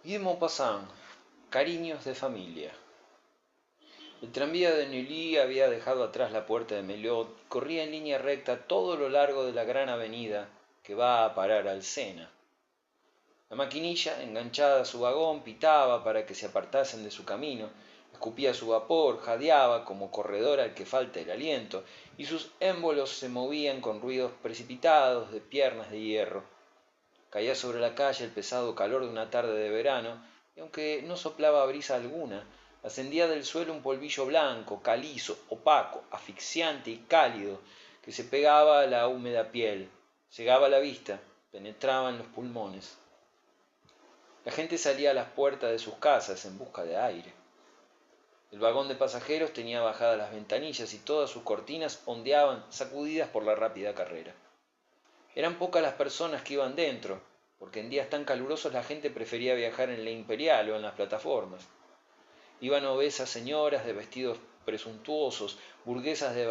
Y de Maupassant, cariños de familia. El tranvía de Neuilly había dejado atrás la puerta de Melot y corría en línea recta todo lo largo de la gran avenida que va a parar al Sena. La maquinilla, enganchada a su vagón, pitaba para que se apartasen de su camino, escupía su vapor, jadeaba como corredor al que falta el aliento, y sus émbolos se movían con ruidos precipitados de piernas de hierro. Caía sobre la calle el pesado calor de una tarde de verano, y aunque no soplaba brisa alguna, ascendía del suelo un polvillo blanco, calizo, opaco, asfixiante y cálido, que se pegaba a la húmeda piel, cegaba la vista, penetraba en los pulmones. La gente salía a las puertas de sus casas en busca de aire. El vagón de pasajeros tenía bajadas las ventanillas y todas sus cortinas ondeaban, sacudidas por la rápida carrera. Eran pocas las personas que iban dentro, porque en días tan calurosos la gente prefería viajar en la Imperial o en las plataformas. Iban obesas señoras de vestidos presuntuosos, burguesas de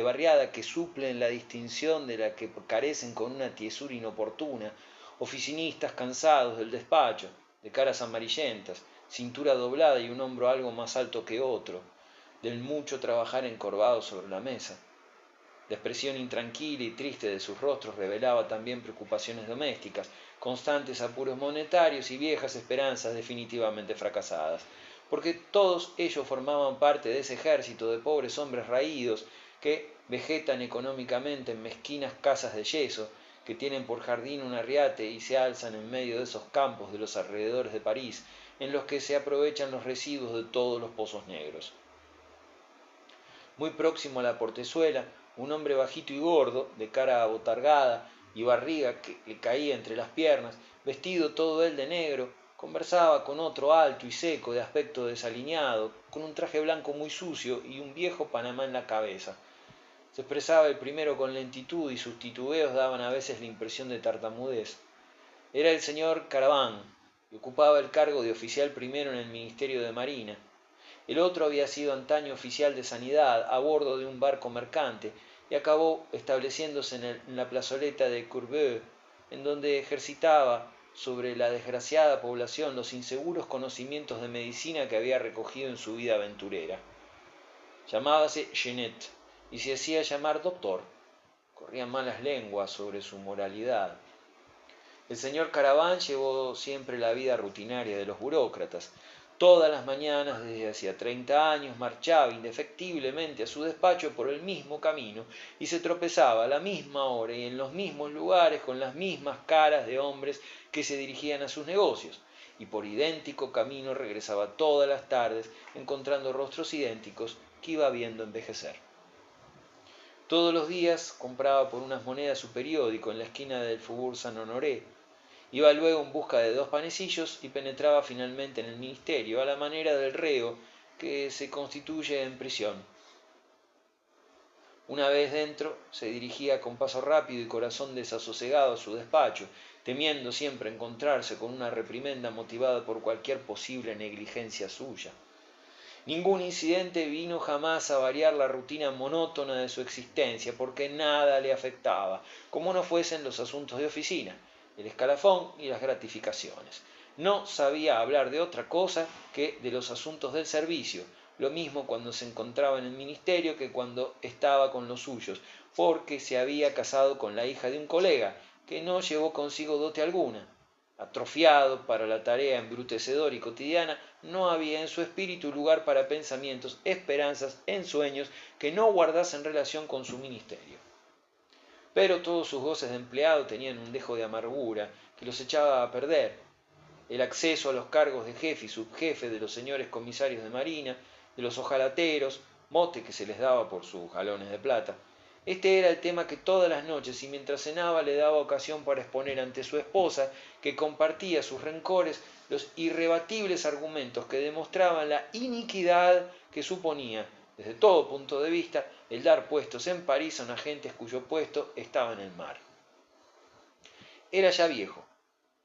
barriada que suplen la distinción de la que carecen con una tiesura inoportuna, oficinistas cansados del despacho, de caras amarillentas, cintura doblada y un hombro algo más alto que otro, del mucho trabajar encorvado sobre la mesa. La expresión intranquila y triste de sus rostros revelaba también preocupaciones domésticas, constantes apuros monetarios y viejas esperanzas definitivamente fracasadas, porque todos ellos formaban parte de ese ejército de pobres hombres raídos que vegetan económicamente en mezquinas casas de yeso, que tienen por jardín un arriate y se alzan en medio de esos campos de los alrededores de París, en los que se aprovechan los residuos de todos los pozos negros. Muy próximo a la portezuela, un hombre bajito y gordo, de cara abotargada y barriga que le caía entre las piernas, vestido todo él de negro, conversaba con otro alto y seco de aspecto desaliñado, con un traje blanco muy sucio y un viejo panamá en la cabeza. Se expresaba el primero con lentitud y sus titubeos daban a veces la impresión de tartamudez. Era el señor Caravan, y ocupaba el cargo de oficial primero en el Ministerio de Marina. El otro había sido antaño oficial de sanidad a bordo de un barco mercante y acabó estableciéndose en la plazoleta de Courbevoie, en donde ejercitaba sobre la desgraciada población los inseguros conocimientos de medicina que había recogido en su vida aventurera. Llamábase Genet y se hacía llamar doctor. Corrían malas lenguas sobre su moralidad. El señor Caravan llevó siempre la vida rutinaria de los burócratas. Todas las mañanas, desde hacía 30 años, marchaba indefectiblemente a su despacho por el mismo camino y se tropezaba a la misma hora y en los mismos lugares con las mismas caras de hombres que se dirigían a sus negocios, y por idéntico camino regresaba todas las tardes, encontrando rostros idénticos que iba viendo envejecer. Todos los días compraba por unas monedas su periódico en la esquina del Faubourg Saint-Honoré. Iba luego en busca de 2 panecillos y penetraba finalmente en el ministerio, a la manera del reo que se constituye en prisión. Una vez dentro, se dirigía con paso rápido y corazón desasosegado a su despacho, temiendo siempre encontrarse con una reprimenda motivada por cualquier posible negligencia suya. Ningún incidente vino jamás a variar la rutina monótona de su existencia, porque nada le afectaba, como no fuesen los asuntos de oficina, el escalafón y las gratificaciones. No sabía hablar de otra cosa que de los asuntos del servicio, lo mismo cuando se encontraba en el ministerio que cuando estaba con los suyos, porque se había casado con la hija de un colega, que no llevó consigo dote alguna. Atrofiado para la tarea embrutecedora y cotidiana, no había en su espíritu lugar para pensamientos, esperanzas, ensueños que no guardasen relación con su ministerio. Pero todos sus goces de empleado tenían un dejo de amargura que los echaba a perder. El acceso a los cargos de jefe y subjefe de los señores comisarios de marina, de los ojalateros, mote que se les daba por sus galones de plata. Este era el tema que todas las noches y mientras cenaba le daba ocasión para exponer ante su esposa, que compartía sus rencores, los irrebatibles argumentos que demostraban la iniquidad que suponía, desde todo punto de vista, el dar puestos en París a un agente cuyo puesto estaba en el mar. Era ya viejo,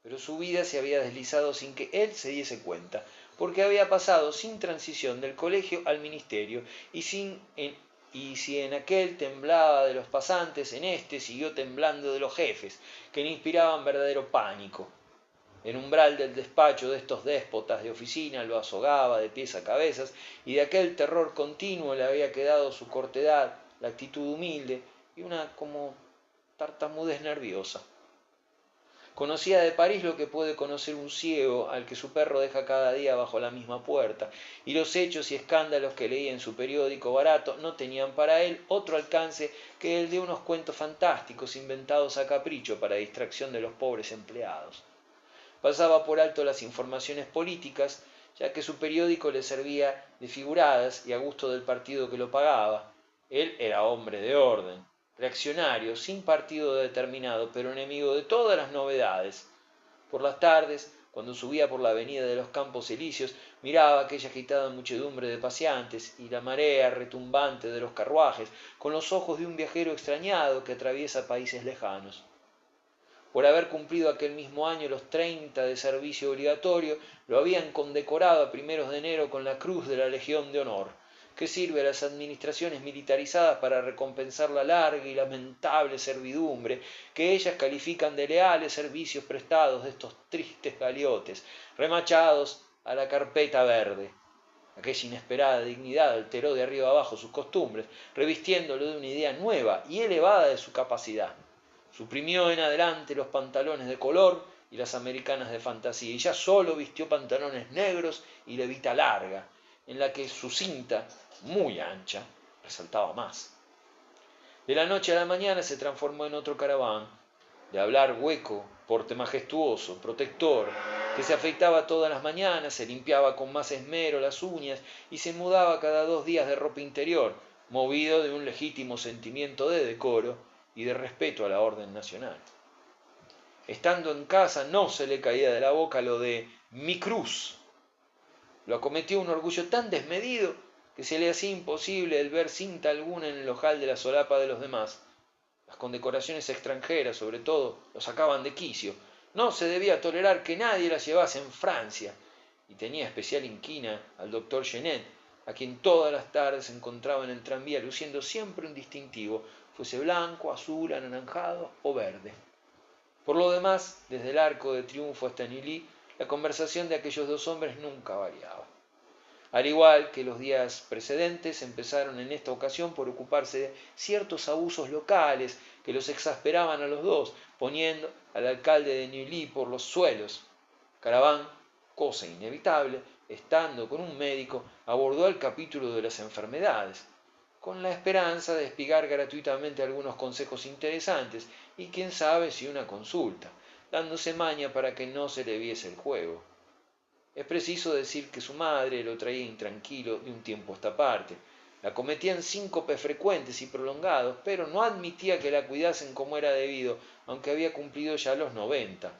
pero su vida se había deslizado sin que él se diese cuenta, porque había pasado sin transición del colegio al ministerio y si en aquel temblaba de los pasantes, en este siguió temblando de los jefes, que le inspiraban verdadero pánico. El umbral del despacho de estos déspotas de oficina lo azogaba de pies a cabezas, y de aquel terror continuo le había quedado su cortedad, la actitud humilde y una como tartamudez nerviosa. Conocía de París lo que puede conocer un ciego al que su perro deja cada día bajo la misma puerta, y los hechos y escándalos que leía en su periódico barato no tenían para él otro alcance que el de unos cuentos fantásticos inventados a capricho para distracción de los pobres empleados. Pasaba por alto las informaciones políticas, ya que su periódico le servía de figuradas y a gusto del partido que lo pagaba. Él era hombre de orden, reaccionario, sin partido determinado, pero enemigo de todas las novedades. Por las tardes, cuando subía por la avenida de los Campos Elíseos, miraba aquella agitada muchedumbre de paseantes y la marea retumbante de los carruajes, con los ojos de un viajero extrañado que atraviesa países lejanos. Por haber cumplido aquel mismo año los 30 de servicio obligatorio, lo habían condecorado a primeros de enero con la Cruz de la Legión de Honor, que sirve a las administraciones militarizadas para recompensar la larga y lamentable servidumbre que ellas califican de leales servicios prestados de estos tristes galiotes, remachados a la carpeta verde. Aquella inesperada dignidad alteró de arriba abajo sus costumbres, revistiéndolo de una idea nueva y elevada de su capacidad. Suprimió en adelante los pantalones de color y las americanas de fantasía, y ya solo vistió pantalones negros y levita larga, en la que su cinta, muy ancha, resaltaba más. De la noche a la mañana se transformó en otro Caraván, de hablar hueco, porte majestuoso, protector, que se afeitaba todas las mañanas, se limpiaba con más esmero las uñas y se mudaba cada 2 días de ropa interior, movido de un legítimo sentimiento de decoro y de respeto a la orden nacional. Estando en casa no se le caía de la boca lo de mi cruz. Lo acometió un orgullo tan desmedido que se le hacía imposible el ver cinta alguna en el ojal de la solapa de los demás. Las condecoraciones extranjeras, sobre todo, lo sacaban de quicio. No se debía tolerar que nadie las llevase en Francia, y tenía especial inquina al doctor Genet, a quien todas las tardes se encontraba en el tranvía luciendo siempre un distintivo, fuese blanco, azul, anaranjado o verde. Por lo demás, desde el Arco de Triunfo hasta Neuilly, la conversación de aquellos dos hombres nunca variaba. Al igual que los días precedentes, empezaron en esta ocasión por ocuparse de ciertos abusos locales que los exasperaban a los dos, poniendo al alcalde de Neuilly por los suelos. Caraván, cosa inevitable, estando con un médico, abordó el capítulo de las enfermedades, con la esperanza de espigar gratuitamente algunos consejos interesantes y quién sabe si una consulta, dándose maña para que no se le viese el juego. Es preciso decir que su madre lo traía intranquilo de un tiempo a esta parte. La cometían síncopes frecuentes y prolongados, pero no admitía que la cuidasen como era debido, aunque había cumplido ya los 90.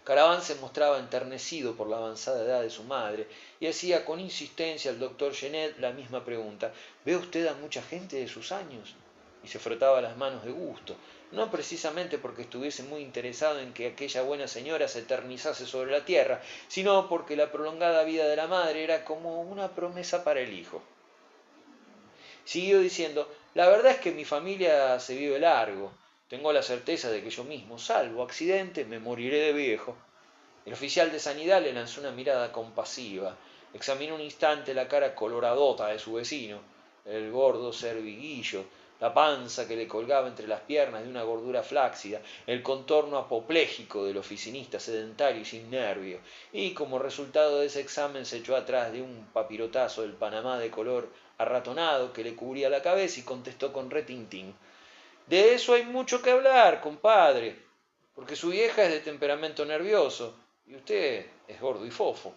Caraván se mostraba enternecido por la avanzada edad de su madre y hacía con insistencia al doctor Genet la misma pregunta: ¿Ve usted a mucha gente de sus años? Y se frotaba las manos de gusto, no precisamente porque estuviese muy interesado en que aquella buena señora se eternizase sobre la tierra, sino porque la prolongada vida de la madre era como una promesa para el hijo. Siguió diciendo: la verdad es que mi familia se vive largo. Tengo la certeza de que yo mismo, salvo accidente, me moriré de viejo. El oficial de sanidad le lanzó una mirada compasiva. Examinó un instante la cara coloradota de su vecino, el gordo serviguillo, la panza que le colgaba entre las piernas de una gordura flácida, el contorno apopléjico del oficinista sedentario y sin nervio, y como resultado de ese examen se echó atrás de un papirotazo del Panamá de color arratonado que le cubría la cabeza y contestó con retintín: de eso hay mucho que hablar, compadre, porque su vieja es de temperamento nervioso y usted es gordo y fofo.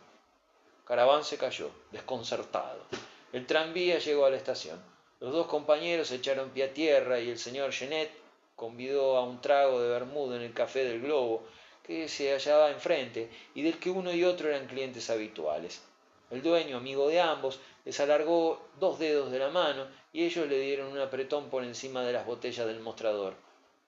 Caraván se cayó, desconcertado. El tranvía llegó a la estación. Los dos compañeros echaron pie a tierra y el señor Genet convidó a un trago de vermut en el café del Globo, que se hallaba enfrente y del que uno y otro eran clientes habituales. El dueño, amigo de ambos, les alargó 2 dedos de la mano y ellos le dieron un apretón por encima de las botellas del mostrador.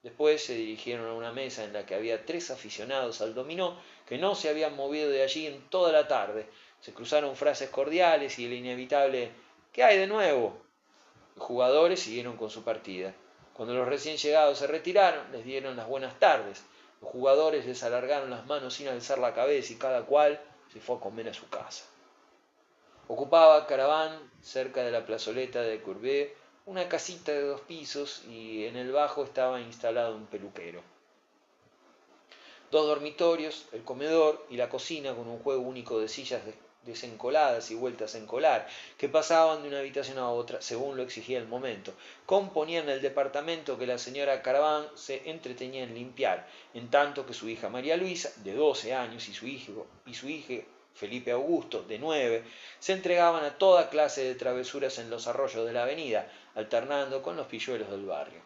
Después se dirigieron a una mesa en la que había 3 aficionados al dominó que no se habían movido de allí en toda la tarde. Se cruzaron frases cordiales y el inevitable «¿Qué hay de nuevo?». Los jugadores siguieron con su partida. Cuando los recién llegados se retiraron, les dieron las buenas tardes. Los jugadores les alargaron las manos sin alzar la cabeza y cada cual se fue a comer a su casa. Ocupaba Caravan, cerca de la plazoleta de Courbet, una casita de 2 pisos y en el bajo estaba instalado un peluquero. 2 dormitorios, el comedor y la cocina con un juego único de sillas desencoladas y vueltas a encolar, que pasaban de una habitación a otra según lo exigía el momento, componían el departamento que la señora Caravan se entretenía en limpiar, en tanto que su hija María Luisa, de 12 años, y su hijo Felipe Augusto, de 9, se entregaban a toda clase de travesuras en los arroyos de la avenida, alternando con los pilluelos del barrio.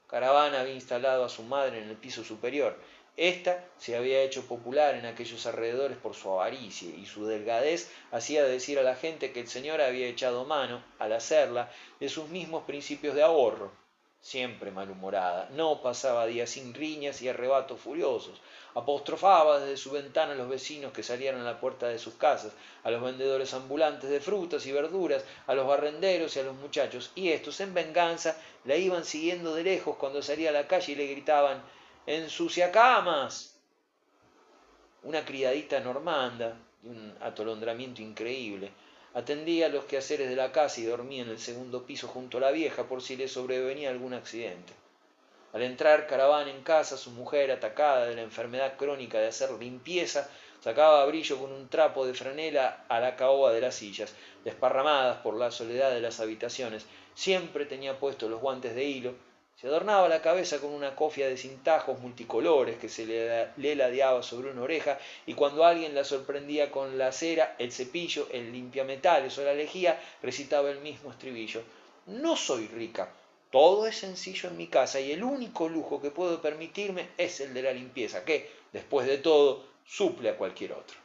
Caravan había instalado a su madre en el piso superior. Esta se había hecho popular en aquellos alrededores por su avaricia, y su delgadez hacía decir a la gente que el señor había echado mano, al hacerla, de sus mismos principios de ahorro. Siempre malhumorada, no pasaba día sin riñas y arrebatos furiosos. Apostrofaba desde su ventana a los vecinos que salieran a la puerta de sus casas, a los vendedores ambulantes de frutas y verduras, a los barrenderos y a los muchachos, y estos, en venganza, la iban siguiendo de lejos cuando salía a la calle y le gritaban «¡Ensuciacamas!». Una criadita normanda, de un atolondramiento increíble, atendía los quehaceres de la casa y dormía en el segundo piso junto a la vieja por si le sobrevenía algún accidente. Al entrar Caravan en casa, su mujer, atacada de la enfermedad crónica de hacer limpieza, sacaba brillo con un trapo de franela a la caoba de las sillas, desparramadas por la soledad de las habitaciones. Siempre tenía puestos los guantes de hilo, se adornaba la cabeza con una cofia de cintajos multicolores que se le ladeaba sobre una oreja, y cuando alguien la sorprendía con la cera, el cepillo, el limpiametales o la lejía, recitaba el mismo estribillo: «No soy rica, todo es sencillo en mi casa y el único lujo que puedo permitirme es el de la limpieza, que, después de todo, suple a cualquier otro».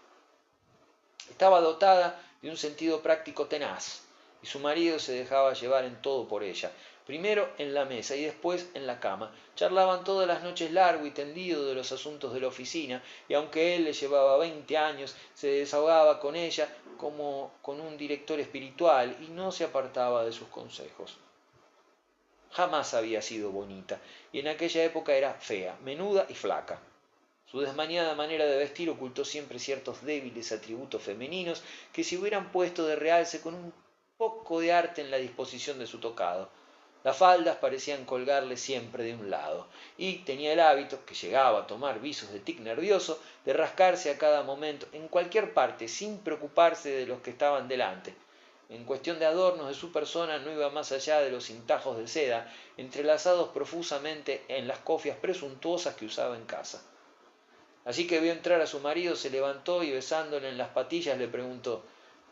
Estaba dotada de un sentido práctico tenaz, y su marido se dejaba llevar en todo por ella, primero en la mesa y después en la cama. Charlaban todas las noches largo y tendido de los asuntos de la oficina, y aunque él le llevaba 20 años, se desahogaba con ella como con un director espiritual y no se apartaba de sus consejos. Jamás había sido bonita, y en aquella época era fea, menuda y flaca. Su desmañada manera de vestir ocultó siempre ciertos débiles atributos femeninos que se hubieran puesto de realce con un poco de arte en la disposición de su tocado. Las faldas parecían colgarle siempre de un lado, y tenía el hábito, que llegaba a tomar visos de tic nervioso, de rascarse a cada momento, en cualquier parte, sin preocuparse de los que estaban delante. En cuestión de adornos de su persona no iba más allá de los cintajos de seda, entrelazados profusamente en las cofias presuntuosas que usaba en casa. Así que vio entrar a su marido, se levantó y besándole en las patillas le preguntó: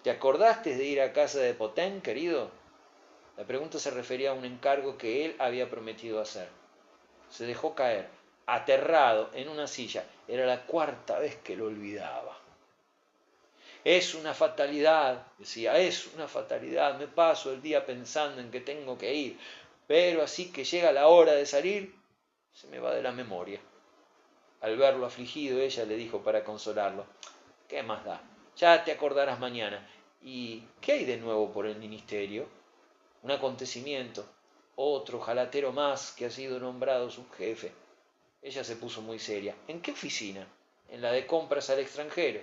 «¿Te acordaste de ir a casa de Potain, querido?». La pregunta se refería a un encargo que él había prometido hacer. Se dejó caer, aterrado, en una silla. Era la 4ª vez que lo olvidaba. «Es una fatalidad», decía, «es una fatalidad. Me paso el día pensando en que tengo que ir, pero así que llega la hora de salir, se me va de la memoria». Al verlo afligido, ella le dijo para consolarlo: «¿Qué más da? Ya te acordarás mañana. ¿Y qué hay de nuevo por el ministerio?». «Un acontecimiento, otro jalatero más que ha sido nombrado subjefe». Ella se puso muy seria. «¿En qué oficina?». «En la de compras al extranjero».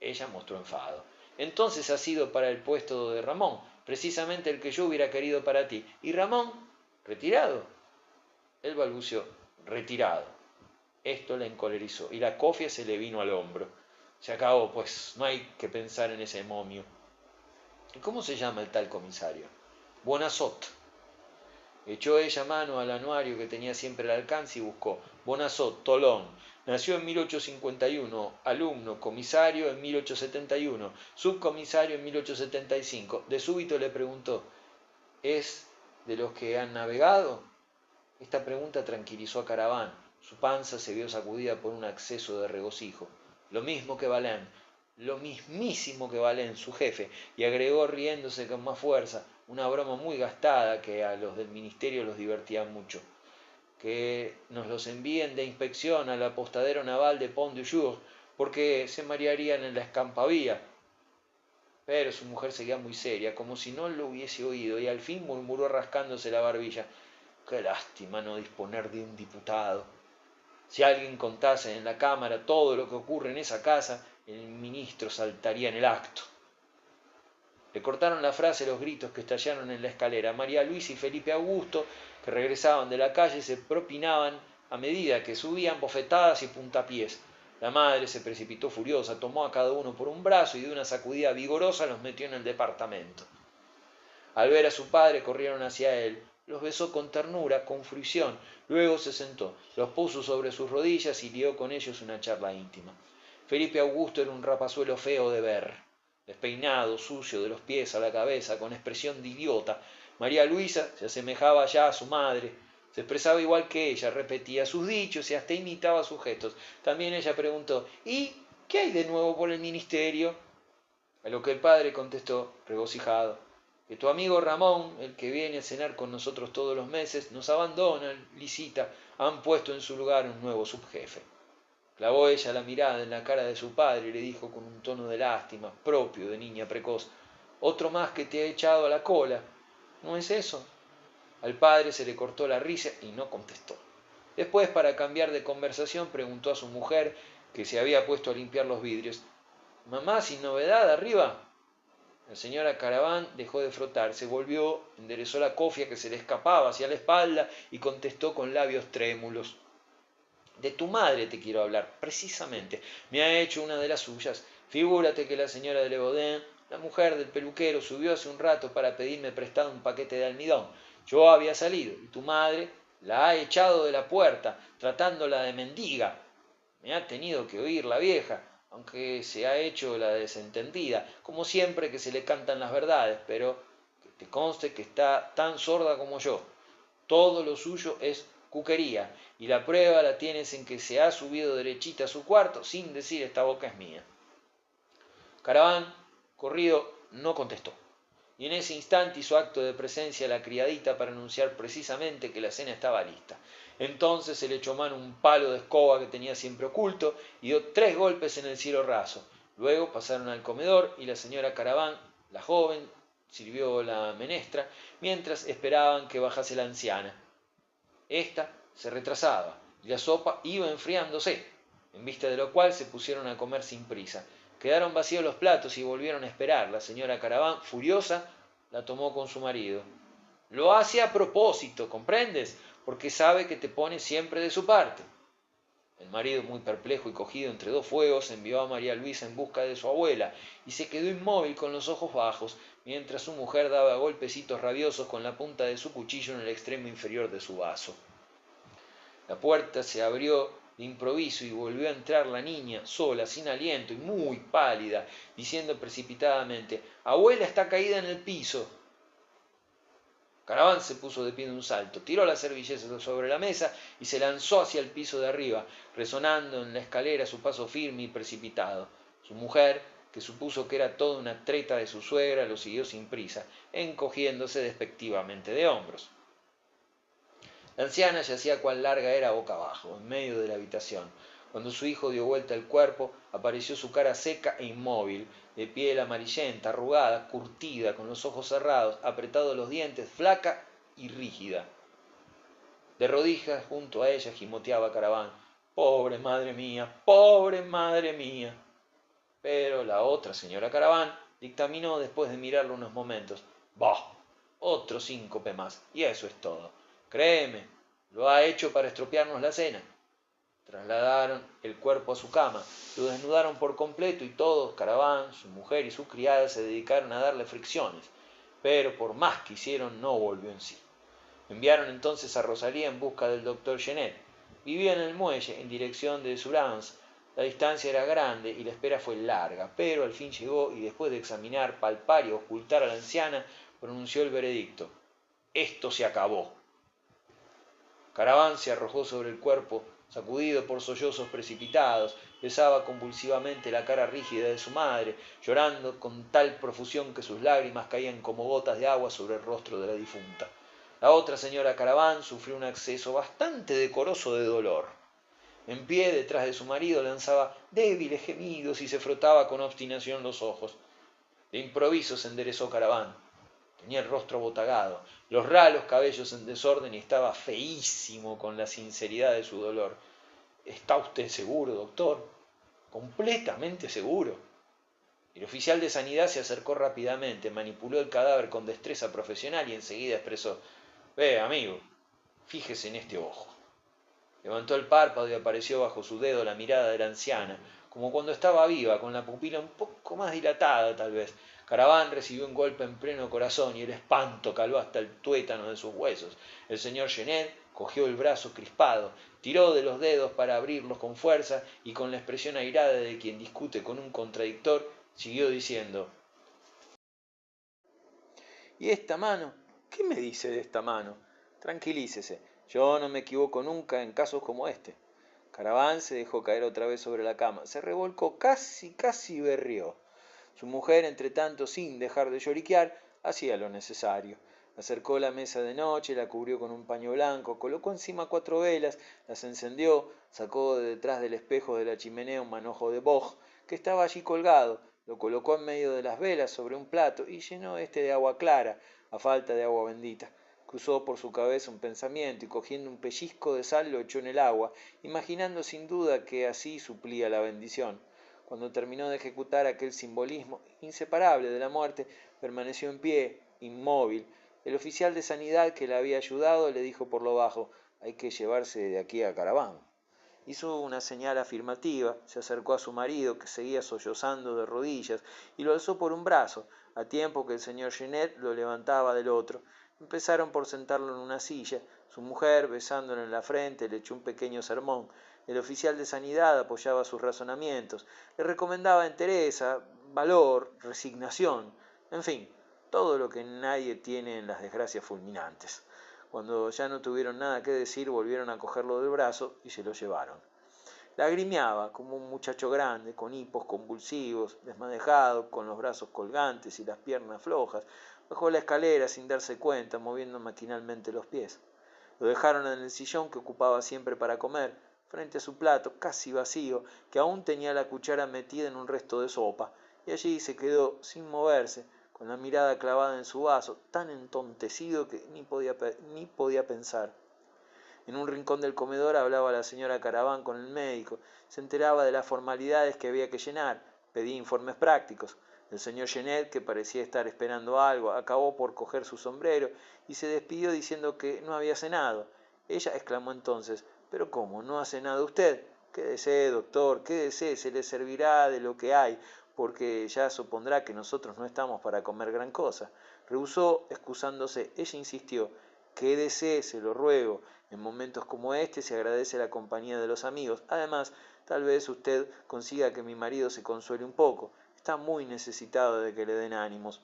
Ella mostró enfado. «Entonces ha sido para el puesto de Ramón, precisamente el que yo hubiera querido para ti. ¿Y Ramón? ¿Retirado?». Él balbuceó: «Retirado». Esto la encolerizó y la cofia se le vino al hombro. Se acabó, pues, no hay que pensar en ese momio. «¿Y cómo se llama el tal comisario?». «Bonassot». Echó ella mano al anuario que tenía siempre al alcance y buscó: «Bonassot, Tolón. Nació en 1851, alumno, comisario en 1871, subcomisario en 1875. De súbito le preguntó: «¿Es de los que han navegado?». Esta pregunta tranquilizó a Caravan. Su panza se vio sacudida por un acceso de regocijo. «Lo mismo que Valén, lo mismísimo que Valén, su jefe», y agregó riéndose con más fuerza, una broma muy gastada que a los del ministerio los divertía mucho: «Que nos los envíen de inspección al apostadero naval de Pont du Jour, porque se marearían en la escampavía». Pero su mujer seguía muy seria, como si no lo hubiese oído, y al fin murmuró rascándose la barbilla: «Qué lástima no disponer de un diputado». Si alguien contase en la cámara todo lo que ocurre en esa casa, el ministro saltaría en el acto. Le cortaron la frase los gritos que estallaron en la escalera. María Luisa y Felipe Augusto, que regresaban de la calle, se propinaban a medida que subían bofetadas y puntapiés. La madre se precipitó furiosa, tomó a cada uno por un brazo y de una sacudida vigorosa los metió en el departamento. Al ver a su padre corrieron hacia él, los besó con ternura, con fruición, luego se sentó, los puso sobre sus rodillas y lió con ellos una charla íntima. Felipe Augusto era un rapazuelo feo de ver, despeinado, sucio de los pies a la cabeza, con expresión de idiota. María Luisa se asemejaba ya a su madre, se expresaba igual que ella, repetía sus dichos y hasta imitaba sus gestos. También ella preguntó, ¿y qué hay de nuevo por el ministerio? A lo que el padre contestó, regocijado, que tu amigo Ramón, el que viene a cenar con nosotros todos los meses, nos abandona, Lisita, han puesto en su lugar un nuevo subjefe. Clavó ella la mirada en la cara de su padre y le dijo con un tono de lástima, propio de niña precoz, otro más que te ha echado a la cola. ¿No es eso? Al padre se le cortó la risa y no contestó. Después, para cambiar de conversación, preguntó a su mujer, que se había puesto a limpiar los vidrios, ¿mamá sin novedad arriba? La señora Caraván dejó de frotarse, volvió, enderezó la cofia que se le escapaba hacia la espalda y contestó con labios trémulos. De tu madre te quiero hablar, precisamente. Me ha hecho una de las suyas. Figúrate que la señora de Lebaudin, la mujer del peluquero, subió hace un rato para pedirme prestado un paquete de almidón. Yo había salido y tu madre la ha echado de la puerta, tratándola de mendiga. Me ha tenido que oír la vieja, aunque se ha hecho la desentendida, como siempre que se le cantan las verdades, pero que te conste que está tan sorda como yo. Todo lo suyo es cuquería, y la prueba la tienes en que se ha subido derechita a su cuarto sin decir esta boca es mía. Caraván, corrido, no contestó, y en ese instante hizo acto de presencia la criadita para anunciar precisamente que la cena estaba lista. Entonces se le echó mano un palo de escoba que tenía siempre oculto y dio 3 golpes en el cielo raso. Luego pasaron al comedor y la señora Caraván, la joven, sirvió la menestra, mientras esperaban que bajase la anciana. Esta se retrasaba y la sopa iba enfriándose, en vista de lo cual se pusieron a comer sin prisa. Quedaron vacíos los platos y volvieron a esperar. La señora Caraván, furiosa, la tomó con su marido. Lo hace a propósito, ¿comprendes? Porque sabe que te pone siempre de su parte. El marido, muy perplejo y cogido entre dos fuegos, envió a María Luisa en busca de su abuela y se quedó inmóvil con los ojos bajos, mientras su mujer daba golpecitos rabiosos con la punta de su cuchillo en el extremo inferior de su vaso. La puerta se abrió de improviso y volvió a entrar la niña, sola, sin aliento y muy pálida, diciendo precipitadamente, «Abuela está caída en el piso». Caraván se puso de pie de un salto, tiró las servilletas sobre la mesa y se lanzó hacia el piso de arriba, resonando en la escalera su paso firme y precipitado. Su mujer, que supuso que era toda una treta de su suegra, lo siguió sin prisa, encogiéndose despectivamente de hombros. La anciana yacía cuán larga era boca abajo, en medio de la habitación. Cuando su hijo dio vuelta el cuerpo, apareció su cara seca e inmóvil, de piel amarillenta, arrugada, curtida, con los ojos cerrados, apretados los dientes, flaca y rígida. De rodillas junto a ella gimoteaba Caraván. «Pobre madre mía, pobre madre mía». Pero la otra señora Caraván dictaminó después de mirarlo unos momentos. «Bah, otro síncope más, y eso es todo. Créeme, lo ha hecho para estropearnos la cena». Trasladaron el cuerpo a su cama, lo desnudaron por completo y todos, Caraván, su mujer y su criada, se dedicaron a darle fricciones, pero por más que hicieron no volvió en sí. Enviaron entonces a Rosalía en busca del doctor Genet. Vivía en el muelle, en dirección de Surance. La distancia era grande y la espera fue larga, pero al fin llegó y después de examinar, palpar y ocultar a la anciana, pronunció el veredicto. «Esto se acabó». Caraván se arrojó sobre el cuerpo, sacudido por sollozos precipitados, besaba convulsivamente la cara rígida de su madre, llorando con tal profusión que sus lágrimas caían como gotas de agua sobre el rostro de la difunta. La otra señora Caraván sufrió un acceso bastante decoroso de dolor. En pie, detrás de su marido, lanzaba débiles gemidos y se frotaba con obstinación los ojos. De improviso se enderezó Caraván. Tenía el rostro abotagado, los ralos cabellos en desorden y estaba feísimo con la sinceridad de su dolor. ¿Está usted seguro, doctor? ¿Completamente seguro? El oficial de sanidad se acercó rápidamente, manipuló el cadáver con destreza profesional y enseguida expresó: amigo, fíjese en este ojo. Levantó el párpado y apareció bajo su dedo la mirada de la anciana, como cuando estaba viva, con la pupila un poco más dilatada tal vez. Caraván recibió un golpe en pleno corazón y el espanto caló hasta el tuétano de sus huesos. El señor Genet cogió el brazo crispado, tiró de los dedos para abrirlos con fuerza y con la expresión airada de quien discute con un contradictor, siguió diciendo: ¿Y esta mano? ¿Qué me dice de esta mano? Tranquilícese, yo no me equivoco nunca en casos como este. Caraván se dejó caer otra vez sobre la cama, se revolcó, casi berrió. Su mujer, entre tanto, sin dejar de lloriquear, hacía lo necesario. Acercó la mesa de noche, la cubrió con un paño blanco, colocó encima 4 velas, las encendió, sacó de detrás del espejo de la chimenea un manojo de boj, que estaba allí colgado, lo colocó en medio de las velas sobre un plato y llenó este de agua clara, a falta de agua bendita. Cruzó por su cabeza un pensamiento y cogiendo un pellizco de sal lo echó en el agua, imaginando sin duda que así suplía la bendición. Cuando terminó de ejecutar aquel simbolismo inseparable de la muerte, permaneció en pie, inmóvil. El oficial de sanidad que la había ayudado le dijo por lo bajo: hay que llevarse de aquí a Caraván. Hizo una señal afirmativa, se acercó a su marido, que seguía sollozando de rodillas, y lo alzó por un brazo, a tiempo que el señor Genet lo levantaba del otro. Empezaron por sentarlo en una silla. Su mujer, besándole en la frente, le echó un pequeño sermón. El oficial de sanidad apoyaba sus razonamientos, le recomendaba entereza, valor, resignación, en fin, todo lo que nadie tiene en las desgracias fulminantes. Cuando ya no tuvieron nada que decir, volvieron a cogerlo del brazo y se lo llevaron. Lagrimeaba como un muchacho grande, con hipos convulsivos, desmadejado, con los brazos colgantes y las piernas flojas. Bajó la escalera sin darse cuenta, moviendo maquinalmente los pies. Lo dejaron en el sillón que ocupaba siempre para comer, frente a su plato casi vacío, que aún tenía la cuchara metida en un resto de sopa, y allí se quedó sin moverse, con la mirada clavada en su vaso, tan entontecido que ni podía pensar. En un rincón del comedor hablaba la señora Caraván con el médico, se enteraba de las formalidades que había que llenar, pedía informes prácticos. El señor Genet, que parecía estar esperando algo, acabó por coger su sombrero y se despidió diciendo que no había cenado. Ella exclamó entonces: «¿Pero cómo? ¿No ha cenado usted? Quédese, doctor, quédese, se le servirá de lo que hay, porque ya supondrá que nosotros no estamos para comer gran cosa». Rehusó, excusándose. Ella insistió: «Quédese, se lo ruego. En momentos como este se agradece la compañía de los amigos. Además, tal vez usted consiga que mi marido se consuele un poco. Está muy necesitado de que le den ánimos».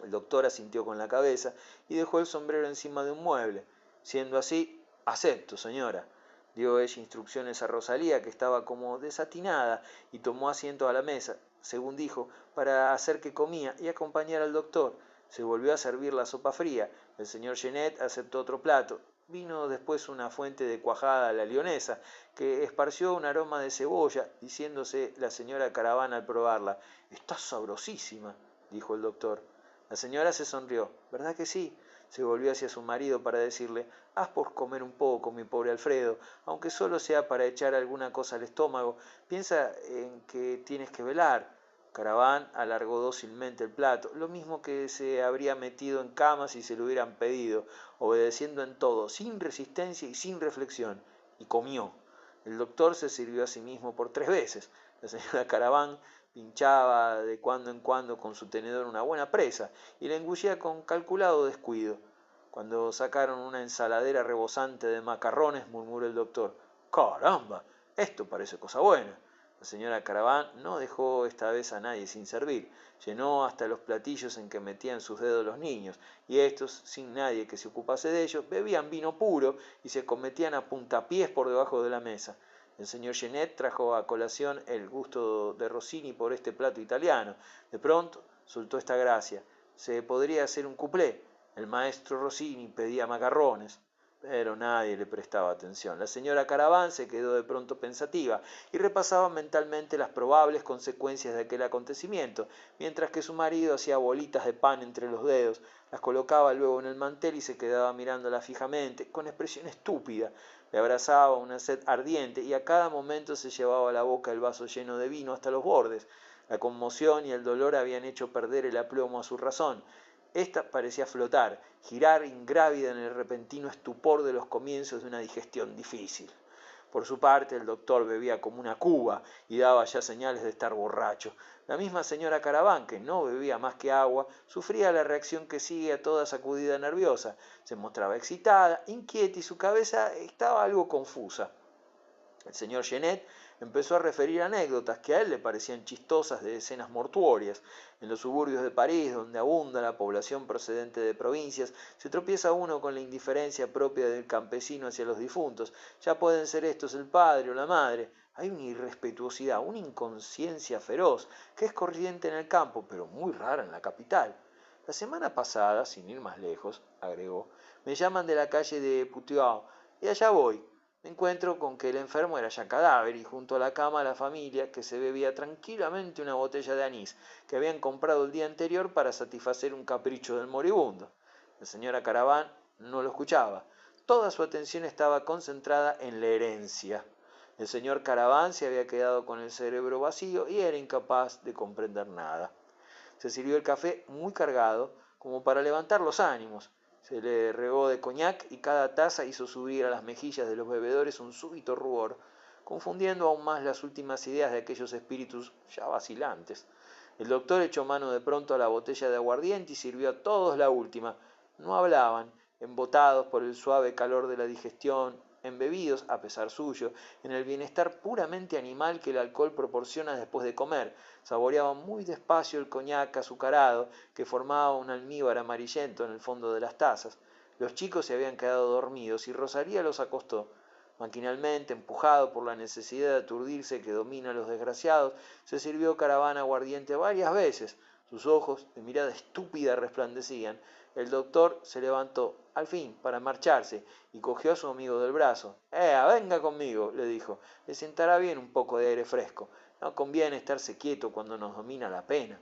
El doctor asintió con la cabeza y dejó el sombrero encima de un mueble. «Siendo así, acepto, señora». Dio ella instrucciones a Rosalía, que estaba como desatinada, y tomó asiento a la mesa, según dijo, para hacer que comía y acompañar al doctor. Se volvió a servir la sopa fría. El señor Genet aceptó otro plato. Vino después una fuente de cuajada a la lionesa, que esparció un aroma de cebolla, diciéndose la señora Caravana al probarla: «Está sabrosísima», dijo el doctor. La señora se sonrió. «¿Verdad que sí?». Se volvió hacia su marido para decirle: «Haz por comer un poco, mi pobre Alfredo, aunque solo sea para echar alguna cosa al estómago. Piensa en que tienes que velar». Caraván alargó dócilmente el plato, lo mismo que se habría metido en cama si se lo hubieran pedido, obedeciendo en todo, sin resistencia y sin reflexión, y comió. El doctor se sirvió a sí mismo por 3 veces. La señora Caraván pinchaba de cuando en cuando con su tenedor una buena presa y la engullía con calculado descuido. Cuando sacaron una ensaladera rebosante de macarrones, murmuró el doctor: «¡Caramba! Esto parece cosa buena». La señora Caraván no dejó esta vez a nadie sin servir. Llenó hasta los platillos en que metían sus dedos los niños, y estos, sin nadie que se ocupase de ellos, bebían vino puro y se cometían a puntapiés por debajo de la mesa. El señor Genet trajo a colación el gusto de Rossini por este plato italiano. De pronto soltó esta gracia: «Se podría hacer un cuplé. El maestro Rossini pedía macarrones». Pero nadie le prestaba atención. La señora Caraván se quedó de pronto pensativa y repasaba mentalmente las probables consecuencias de aquel acontecimiento, mientras que su marido hacía bolitas de pan entre los dedos, las colocaba luego en el mantel y se quedaba mirándola fijamente, con expresión estúpida. Le abrazaba una sed ardiente y a cada momento se llevaba a la boca el vaso lleno de vino hasta los bordes. La conmoción y el dolor habían hecho perder el aplomo a su razón. Esta parecía flotar, girar ingrávida en el repentino estupor de los comienzos de una digestión difícil. Por su parte, el doctor bebía como una cuba y daba ya señales de estar borracho. La misma señora Caraván, que no bebía más que agua, sufría la reacción que sigue a toda sacudida nerviosa. Se mostraba excitada, inquieta y su cabeza estaba algo confusa. El señor Genet empezó a referir anécdotas que a él le parecían chistosas de escenas mortuorias. En los suburbios de París, donde abunda la población procedente de provincias, se tropieza uno con la indiferencia propia del campesino hacia los difuntos. Ya pueden ser estos el padre o la madre. Hay una irrespetuosidad, una inconsciencia feroz, que es corriente en el campo, pero muy rara en la capital. La semana pasada, sin ir más lejos, agregó, me llaman de la calle de Puteaux, y allá voy. Me encuentro con que el enfermo era ya cadáver y junto a la cama la familia que se bebía tranquilamente una botella de anís que habían comprado el día anterior para satisfacer un capricho del moribundo. La señora Caraván no lo escuchaba. Toda su atención estaba concentrada en la herencia. El señor Caraván se había quedado con el cerebro vacío y era incapaz de comprender nada. Se sirvió el café muy cargado, como para levantar los ánimos. Se le regó de coñac y cada taza hizo subir a las mejillas de los bebedores un súbito rubor, confundiendo aún más las últimas ideas de aquellos espíritus ya vacilantes. El doctor echó mano de pronto a la botella de aguardiente y sirvió a todos la última. No hablaban, embotados por el suave calor de la digestión, embebidos, a pesar suyo, en el bienestar puramente animal que el alcohol proporciona después de comer, saboreaban muy despacio el coñac azucarado que formaba un almíbar amarillento en el fondo de las tazas. Los chicos se habían quedado dormidos y Rosalía los acostó. Maquinalmente, empujado por la necesidad de aturdirse que domina a los desgraciados, se sirvió Caravana aguardiente varias veces. Sus ojos, de mirada estúpida, resplandecían. El doctor se levantó, al fin, para marcharse, y cogió a su amigo del brazo. Venga conmigo, le dijo. Le sentará bien un poco de aire fresco. No conviene estarse quieto cuando nos domina la pena.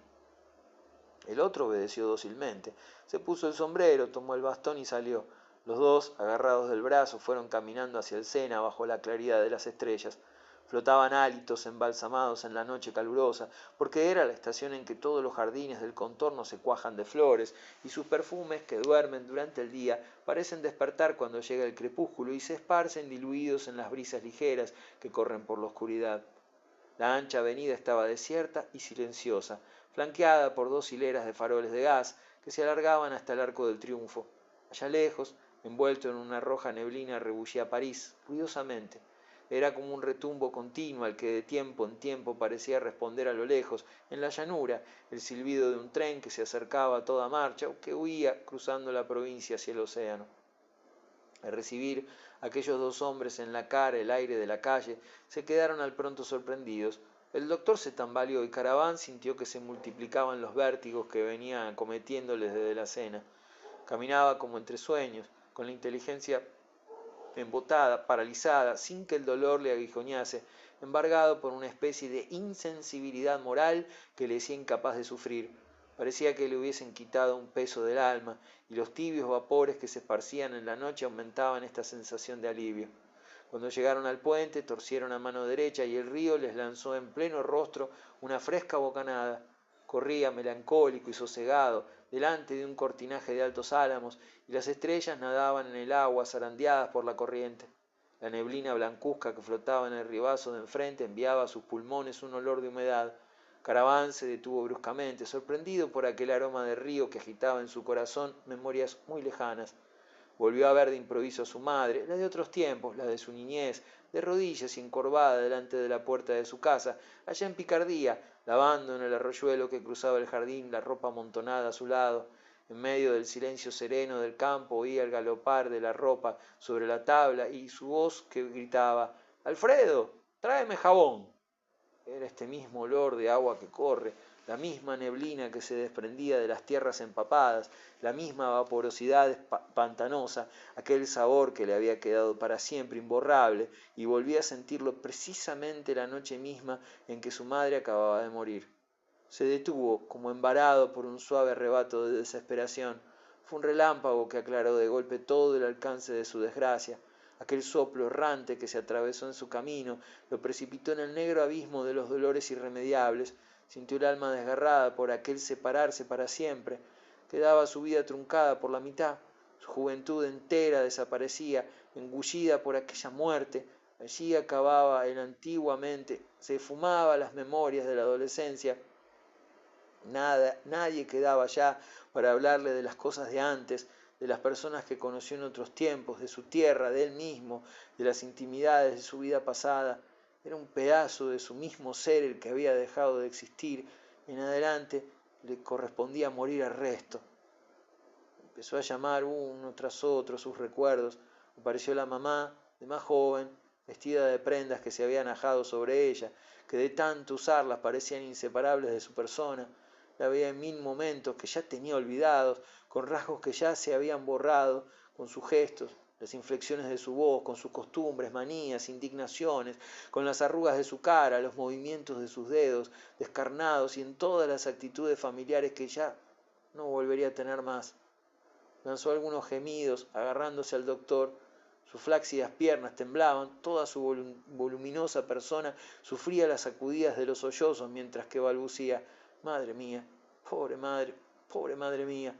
El otro obedeció dócilmente. Se puso el sombrero, tomó el bastón y salió. Los dos, agarrados del brazo, fueron caminando hacia el Sena bajo la claridad de las estrellas. Flotaban hálitos embalsamados en la noche calurosa, porque era la estación en que todos los jardines del contorno se cuajan de flores, y sus perfumes, que duermen durante el día, parecen despertar cuando llega el crepúsculo y se esparcen diluidos en las brisas ligeras que corren por la oscuridad. La ancha avenida estaba desierta y silenciosa, flanqueada por dos hileras de faroles de gas que se alargaban hasta el Arco del Triunfo. Allá lejos, envuelto en una roja neblina, rebullía París, ruidosamente. Era como un retumbo continuo al que de tiempo en tiempo parecía responder a lo lejos, en la llanura, el silbido de un tren que se acercaba a toda marcha o que huía cruzando la provincia hacia el océano. Al recibir a aquellos dos hombres en la cara el aire de la calle, se quedaron al pronto sorprendidos. El doctor se tambaleó y Caraván sintió que se multiplicaban los vértigos que venían acometiéndoles desde la cena. Caminaba como entre sueños, con la inteligencia embotada, paralizada, sin que el dolor le aguijoñase, embargado por una especie de insensibilidad moral que le hacía incapaz de sufrir. Parecía que le hubiesen quitado un peso del alma, y los tibios vapores que se esparcían en la noche aumentaban esta sensación de alivio. Cuando llegaron al puente, torcieron a mano derecha y el río les lanzó en pleno rostro una fresca bocanada. Corría melancólico y sosegado delante de un cortinaje de altos álamos y las estrellas nadaban en el agua zarandeadas por la corriente. La neblina blancuzca que flotaba en el ribazo de enfrente enviaba a sus pulmones un olor de humedad. Caraván se detuvo bruscamente, sorprendido por aquel aroma de río que agitaba en su corazón memorias muy lejanas. Volvió a ver de improviso a su madre, la de otros tiempos, la de su niñez, de rodillas y encorvada delante de la puerta de su casa, allá en Picardía, lavando en el arroyuelo que cruzaba el jardín la ropa amontonada a su lado. En medio del silencio sereno del campo oía el galopar de la ropa sobre la tabla y su voz que gritaba «Alfredo, tráeme jabón». Era este mismo olor de agua que corre, la misma neblina que se desprendía de las tierras empapadas, la misma vaporosidad pantanosa, aquel sabor que le había quedado para siempre imborrable, y volvía a sentirlo precisamente la noche misma en que su madre acababa de morir. Se detuvo, como embarado por un suave arrebato de desesperación. Fue un relámpago que aclaró de golpe todo el alcance de su desgracia. Aquel soplo errante que se atravesó en su camino lo precipitó en el negro abismo de los dolores irremediables. Sintió el alma desgarrada por aquel separarse para siempre. Quedaba su vida truncada por la mitad. Su juventud entera desaparecía, engullida por aquella muerte. Allí acababa el antiguamente, se fumaba las memorias de la adolescencia. Nadie quedaba ya para hablarle de las cosas de antes, de las personas que conoció en otros tiempos, de su tierra, de él mismo, de las intimidades de su vida pasada. Era un pedazo de su mismo ser el que había dejado de existir. En adelante le correspondía morir al resto. Empezó a llamar uno tras otro sus recuerdos. Apareció la mamá, de más joven, vestida de prendas que se habían ajado sobre ella, que de tanto usarlas parecían inseparables de su persona. La veía en 1000 momentos que ya tenía olvidados, con rasgos que ya se habían borrado, con sus gestos, las inflexiones de su voz, con sus costumbres, manías, indignaciones, con las arrugas de su cara, los movimientos de sus dedos, descarnados y en todas las actitudes familiares que ya no volvería a tener más. Lanzó algunos gemidos, agarrándose al doctor. Sus flácidas piernas temblaban, toda su voluminosa persona sufría las sacudidas de los sollozos mientras que balbucía: «Madre mía, pobre madre mía».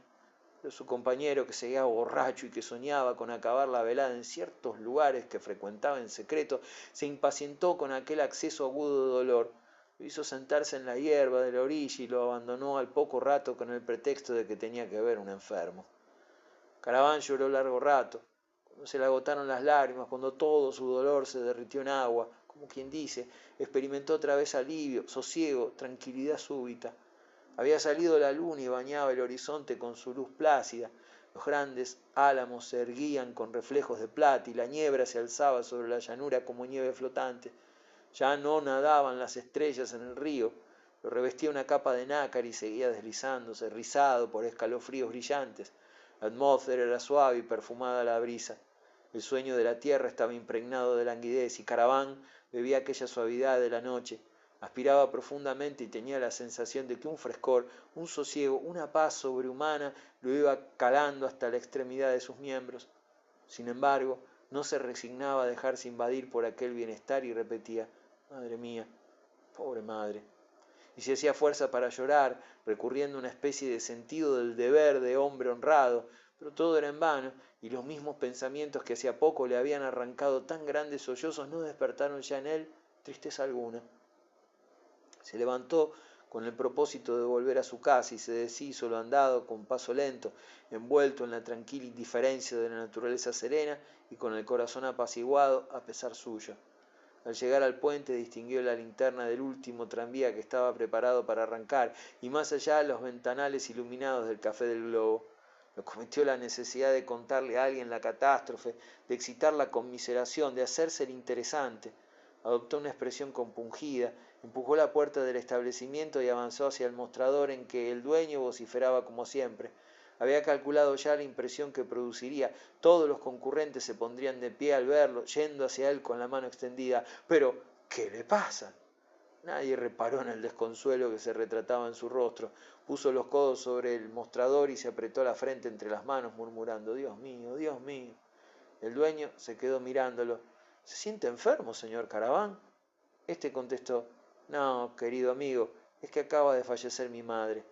Pero su compañero, que seguía borracho y que soñaba con acabar la velada en ciertos lugares que frecuentaba en secreto, se impacientó con aquel acceso agudo de dolor. Lo hizo sentarse en la hierba de la orilla y lo abandonó al poco rato con el pretexto de que tenía que ver un enfermo. Caraván lloró largo rato, cuando se le agotaron las lágrimas, cuando todo su dolor se derritió en agua, como quien dice, experimentó otra vez alivio, sosiego, tranquilidad súbita. Había salido la luna y bañaba el horizonte con su luz plácida. Los grandes álamos se erguían con reflejos de plata y la niebla se alzaba sobre la llanura como nieve flotante. Ya no nadaban las estrellas en el río, lo revestía una capa de nácar y seguía deslizándose, rizado por escalofríos brillantes. La atmósfera era suave y perfumada a la brisa. El sueño de la tierra estaba impregnado de languidez y Caraván bebía aquella suavidad de la noche. Aspiraba profundamente y tenía la sensación de que un frescor, un sosiego, una paz sobrehumana lo iba calando hasta la extremidad de sus miembros. Sin embargo, no se resignaba a dejarse invadir por aquel bienestar y repetía: «Madre mía, pobre madre». Y se hacía fuerza para llorar, recurriendo a una especie de sentido del deber de hombre honrado, pero todo era en vano, y los mismos pensamientos que hacía poco le habían arrancado tan grandes sollozos no despertaron ya en él tristeza alguna. Se levantó con el propósito de volver a su casa y se deshizo lo andado con paso lento, envuelto en la tranquila indiferencia de la naturaleza serena y con el corazón apaciguado a pesar suyo. Al llegar al puente distinguió la linterna del último tranvía que estaba preparado para arrancar y más allá los ventanales iluminados del Café del Globo. Lo cometió la necesidad de contarle a alguien la catástrofe, de excitar la conmiseración, de hacerse el interesante. Adoptó una expresión compungida, empujó la puerta del establecimiento y avanzó hacia el mostrador en que el dueño vociferaba como siempre. Había calculado ya la impresión que produciría. Todos los concurrentes se pondrían de pie al verlo, yendo hacia él con la mano extendida. Pero, ¿qué le pasa? Nadie reparó en el desconsuelo que se retrataba en su rostro. Puso los codos sobre el mostrador y se apretó la frente entre las manos, murmurando: «Dios mío, Dios mío». El dueño se quedó mirándolo. «¿Se siente enfermo, señor Caraván?». Este contestó: «No, querido amigo, es que acaba de fallecer mi madre».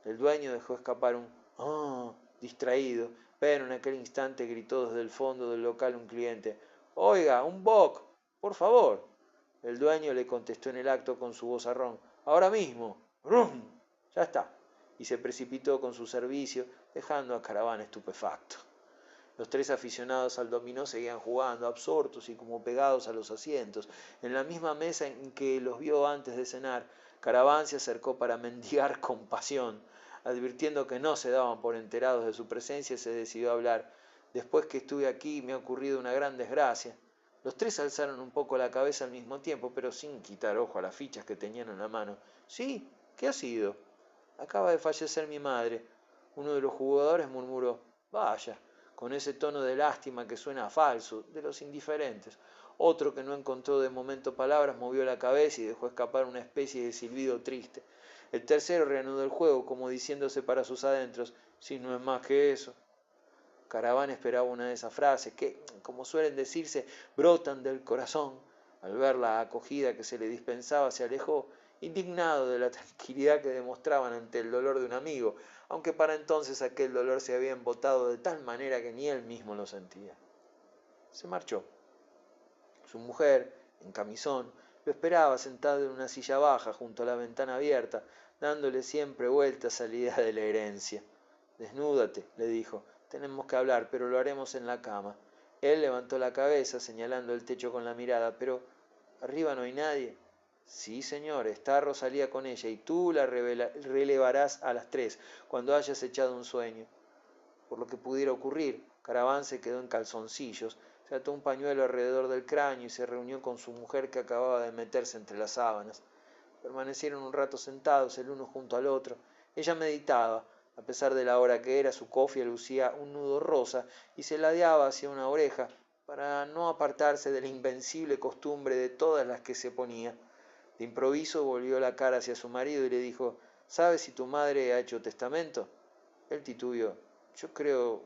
El dueño dejó escapar un «ah», distraído, pero en aquel instante gritó desde el fondo del local un cliente: «Oiga, un bock, por favor». El dueño le contestó en el acto con su vozarrón: «Ahora mismo». «Rum, ya está», y se precipitó con su servicio, dejando a Caraván estupefacto. Los tres aficionados al dominó seguían jugando, absortos y como pegados a los asientos. En la misma mesa en que los vio antes de cenar, Caraván se acercó para mendigar compasión. Advirtiendo que no se daban por enterados de su presencia, se decidió a hablar: «Después que estuve aquí me ha ocurrido una gran desgracia». Los tres alzaron un poco la cabeza al mismo tiempo, pero sin quitar ojo a las fichas que tenían en la mano. «¿Sí? ¿Qué ha sido?». «Acaba de fallecer mi madre». Uno de los jugadores murmuró: «Vaya», con ese tono de lástima que suena a falso, de los indiferentes. Otro, que no encontró de momento palabras, movió la cabeza y dejó escapar una especie de silbido triste. El tercero reanudó el juego, como diciéndose para sus adentros: «Si no es más que eso». Caraván esperaba una de esas frases que, como suelen decirse, brotan del corazón. Al ver la acogida que se le dispensaba, se alejó, indignado de la tranquilidad que demostraban ante el dolor de un amigo, aunque para entonces aquel dolor se había embotado de tal manera que ni él mismo lo sentía. Se marchó. Su mujer, en camisón, lo esperaba sentado en una silla baja junto a la ventana abierta, dándole siempre vueltas a la idea de la herencia. Desnúdate, le dijo, tenemos que hablar, pero lo haremos en la cama. Él levantó la cabeza, señalando el techo con la mirada, pero ¿arriba no hay nadie? Sí, señor, está Rosalía con ella, y tú la relevarás a las 3, cuando hayas echado un sueño. Por lo que pudiera ocurrir, Caraván se quedó en calzoncillos, se ató un pañuelo alrededor del cráneo y se reunió con su mujer que acababa de meterse entre las sábanas. Permanecieron un rato sentados el uno junto al otro. Ella meditaba. A pesar de la hora que era, su cofia lucía un nudo rosa y se ladeaba hacia una oreja para no apartarse de la invencible costumbre de todas las que se ponía. De improviso volvió la cara hacia su marido y le dijo: ¿Sabes si tu madre ha hecho testamento? Él titubeó: Yo creo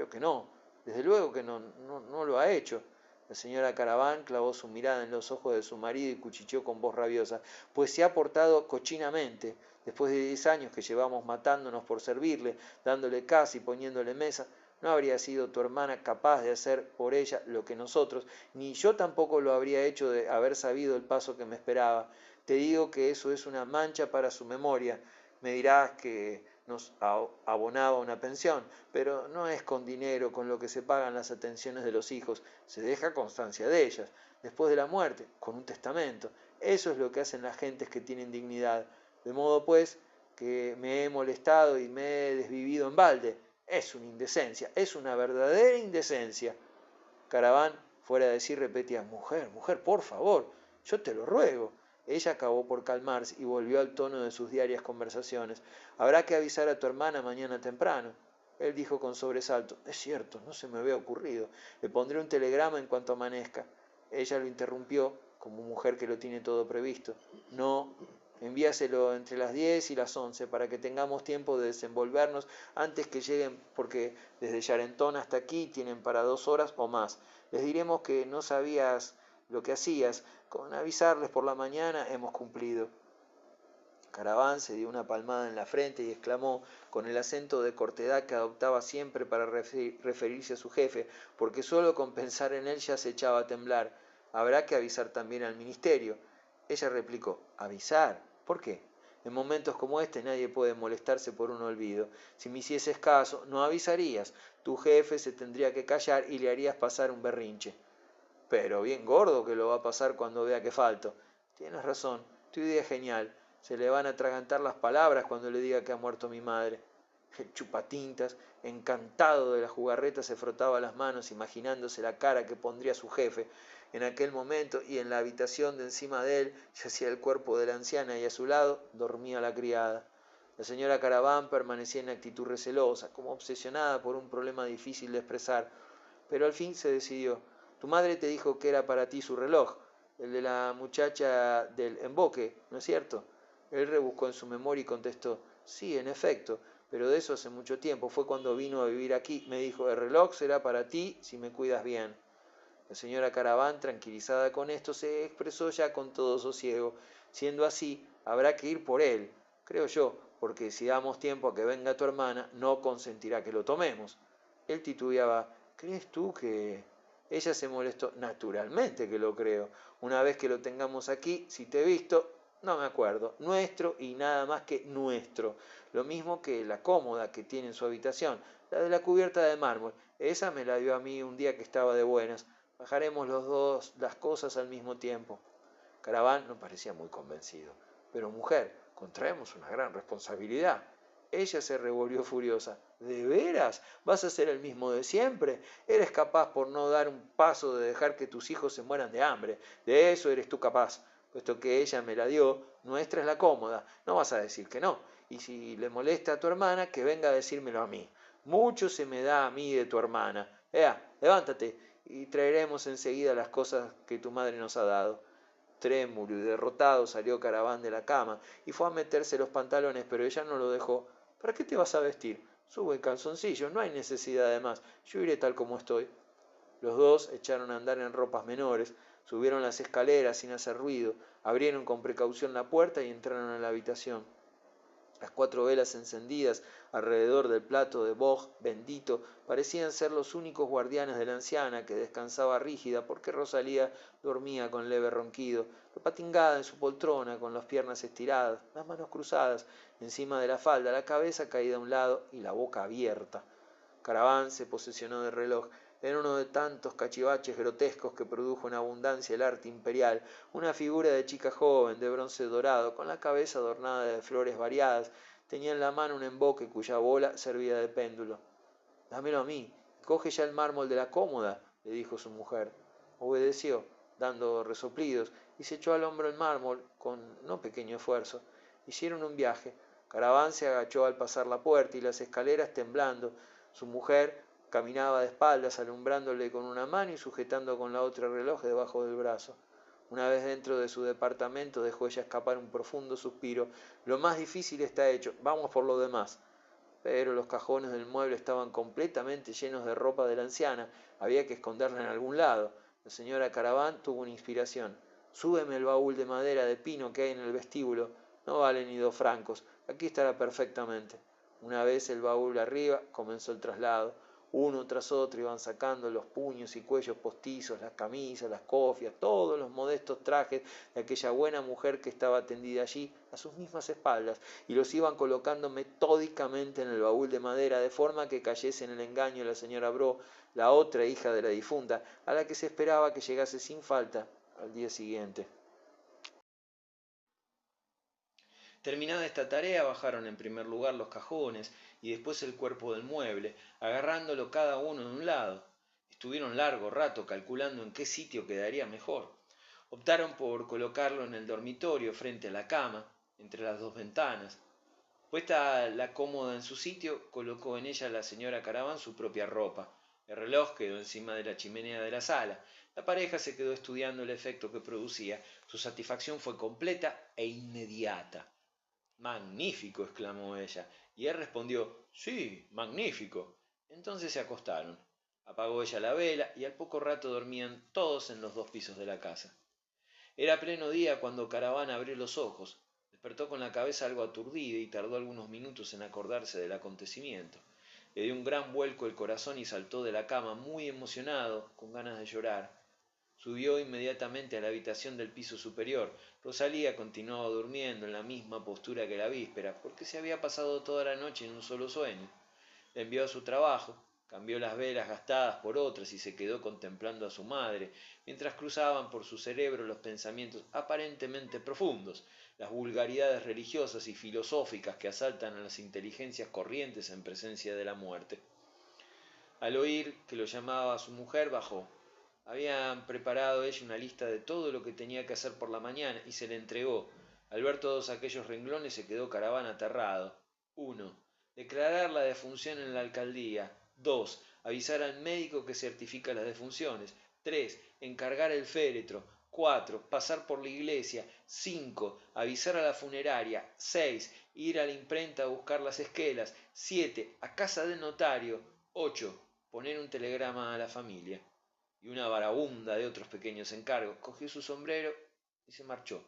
que no. Desde luego que no lo ha hecho. La señora Caraván clavó su mirada en los ojos de su marido y cuchicheó con voz rabiosa: Pues se ha portado cochinamente. Después de 10 años que llevamos matándonos por servirle, dándole casa y poniéndole mesa, no habría sido tu hermana capaz de hacer por ella lo que nosotros, ni yo tampoco lo habría hecho de haber sabido el paso que me esperaba. Te digo que eso es una mancha para su memoria. Me dirás que nos abonaba una pensión, pero no es con dinero con lo que se pagan las atenciones de los hijos, se deja constancia de ellas, después de la muerte, con un testamento. Eso es lo que hacen las gentes que tienen dignidad. De modo pues que me he molestado y me he desvivido en balde. Es una indecencia, es una verdadera indecencia. Caraván, fuera de sí, repetía: Mujer, mujer, por favor, yo te lo ruego. Ella acabó por calmarse y volvió al tono de sus diarias conversaciones. Habrá que avisar a tu hermana mañana temprano. Él dijo con sobresalto: Es cierto, no se me había ocurrido. Le pondré un telegrama en cuanto amanezca. Ella lo interrumpió, como mujer que lo tiene todo previsto. No, envíaselo entre las 10 y las 11 para que tengamos tiempo de desenvolvernos antes que lleguen, porque desde Yarentón hasta aquí tienen para 2 horas o más. Les diremos que no sabías lo que hacías. Con avisarles por la mañana hemos cumplido. Caraván se dio una palmada en la frente y exclamó, con el acento de cortedad que adoptaba siempre para referirse a su jefe, porque solo con pensar en él ya se echaba a temblar: Habrá que avisar también al ministerio. Ella replicó: ¿Avisar? ¿Por qué? En momentos como este nadie puede molestarse por un olvido. Si me hicieses caso, no avisarías. Tu jefe se tendría que callar y le harías pasar un berrinche. Pero bien gordo que lo va a pasar cuando vea que falto. Tienes razón, tu idea es genial. Se le van a atragantar las palabras cuando le diga que ha muerto mi madre. El chupatintas, encantado de la jugarreta, se frotaba las manos imaginándose la cara que pondría su jefe en aquel momento, y en la habitación de encima de él yacía el cuerpo de la anciana y a su lado dormía la criada. La señora Caraván permanecía en actitud recelosa, como obsesionada por un problema difícil de expresar, pero al fin se decidió. Tu madre te dijo que era para ti su reloj, el de la muchacha del emboque, ¿no es cierto? Él rebuscó en su memoria y contestó: Sí, en efecto, pero de eso hace mucho tiempo. Fue cuando vino a vivir aquí. Me dijo: el reloj será para ti si me cuidas bien. La señora Caraván, tranquilizada con esto, se expresó ya con todo sosiego: Siendo así, habrá que ir por él, creo yo, porque si damos tiempo a que venga tu hermana, no consentirá que lo tomemos. Él titubeaba: ¿Crees tú que...? Ella se molestó: Naturalmente que lo creo. Una vez que lo tengamos aquí, si te he visto, no me acuerdo. Nuestro y nada más que nuestro. Lo mismo que la cómoda que tiene en su habitación, la de la cubierta de mármol. Esa me la dio a mí un día que estaba de buenas. Bajaremos los dos las cosas al mismo tiempo. Caraván no parecía muy convencido. Pero mujer, contraemos una gran responsabilidad. Ella se revolvió furiosa. ¿De veras? ¿Vas a ser el mismo de siempre? Eres capaz, por no dar un paso, de dejar que tus hijos se mueran de hambre. De eso eres tú capaz. Puesto que ella me la dio, nuestra es la cómoda. No vas a decir que no. Y si le molesta a tu hermana, que venga a decírmelo a mí. Mucho se me da a mí de tu hermana. Levántate y traeremos enseguida las cosas que tu madre nos ha dado. Trémulo y derrotado salió Caraván de la cama y fue a meterse los pantalones, pero ella no lo dejó. ¿Para qué te vas a vestir? Sube en calzoncillos, no hay necesidad de más, yo iré tal como estoy. Los dos echaron a andar en ropas menores, subieron las escaleras sin hacer ruido, abrieron con precaución la puerta y entraron en la habitación. Las 4 velas encendidas alrededor del plato de boj bendito parecían ser los únicos guardianes de la anciana, que descansaba rígida porque Rosalía dormía con leve ronquido, repatingada en su poltrona, con las piernas estiradas, las manos cruzadas encima de la falda, la cabeza caída a un lado y la boca abierta. Caraván se posesionó del reloj. Era uno de tantos cachivaches grotescos que produjo en abundancia el arte imperial, una figura de chica joven, de bronce dorado, con la cabeza adornada de flores variadas, tenía en la mano un emboque cuya bola servía de péndulo. Dámelo a mí, coge ya el mármol de la cómoda, le dijo su mujer. Obedeció, dando resoplidos, y se echó al hombro el mármol con no pequeño esfuerzo. Hicieron un viaje. Caraván se agachó al pasar la puerta y las escaleras temblando. Su mujer caminaba de espaldas, alumbrándole con una mano y sujetando con la otra el reloj debajo del brazo. Una vez dentro de su departamento dejó ella escapar un profundo suspiro. Lo más difícil está hecho, vamos por lo demás. Pero los cajones del mueble estaban completamente llenos de ropa de la anciana, había que esconderla en algún lado. La señora Caraván tuvo una inspiración. Súbeme el baúl de madera de pino que hay en el vestíbulo, no vale ni 2 francos, aquí estará perfectamente. Una vez el baúl arriba, comenzó el traslado. Uno tras otro iban sacando los puños y cuellos postizos, las camisas, las cofias, todos los modestos trajes de aquella buena mujer que estaba tendida allí a sus mismas espaldas, y los iban colocando metódicamente en el baúl de madera, de forma que cayese en el engaño la señora Bro, la otra hija de la difunta, a la que se esperaba que llegase sin falta al día siguiente. Terminada esta tarea, bajaron en primer lugar los cajones y después el cuerpo del mueble, agarrándolo cada uno de un lado. Estuvieron largo rato calculando en qué sitio quedaría mejor. Optaron por colocarlo en el dormitorio, frente a la cama, entre las dos ventanas. Puesta la cómoda en su sitio, colocó en ella la señora Caraván su propia ropa. El reloj quedó encima de la chimenea de la sala. La pareja se quedó estudiando el efecto que producía. Su satisfacción fue completa e inmediata. Magnífico, exclamó ella, y él respondió, sí, magnífico. Entonces se acostaron. Apagó ella la vela y al poco rato dormían todos en los 2 pisos de la casa. Era pleno día cuando Caravana abrió los ojos. Despertó con la cabeza algo aturdida y tardó algunos minutos en acordarse del acontecimiento. Le dio un gran vuelco el corazón y saltó de la cama muy emocionado, con ganas de llorar. Subió inmediatamente a la habitación del piso superior. Rosalía continuaba durmiendo en la misma postura que la víspera, porque se había pasado toda la noche en un solo sueño. La envió a su trabajo, cambió las velas gastadas por otras y se quedó contemplando a su madre, mientras cruzaban por su cerebro los pensamientos aparentemente profundos, las vulgaridades religiosas y filosóficas que asaltan a las inteligencias corrientes en presencia de la muerte. Al oír que lo llamaba a su mujer, bajó. Habían preparado ella una lista de todo lo que tenía que hacer por la mañana y se le entregó. Al ver todos aquellos renglones se quedó Caravana aterrado. 1. Declarar la defunción en la alcaldía. 2. Avisar al médico que certifica las defunciones. 3. Encargar el féretro. 4. Pasar por la iglesia. 5. Avisar a la funeraria. 6. Ir a la imprenta a buscar las esquelas. 7. A casa del notario. 8. Poner un telegrama a la familia. Y una barabunda de otros pequeños encargos. Cogió su sombrero y se marchó.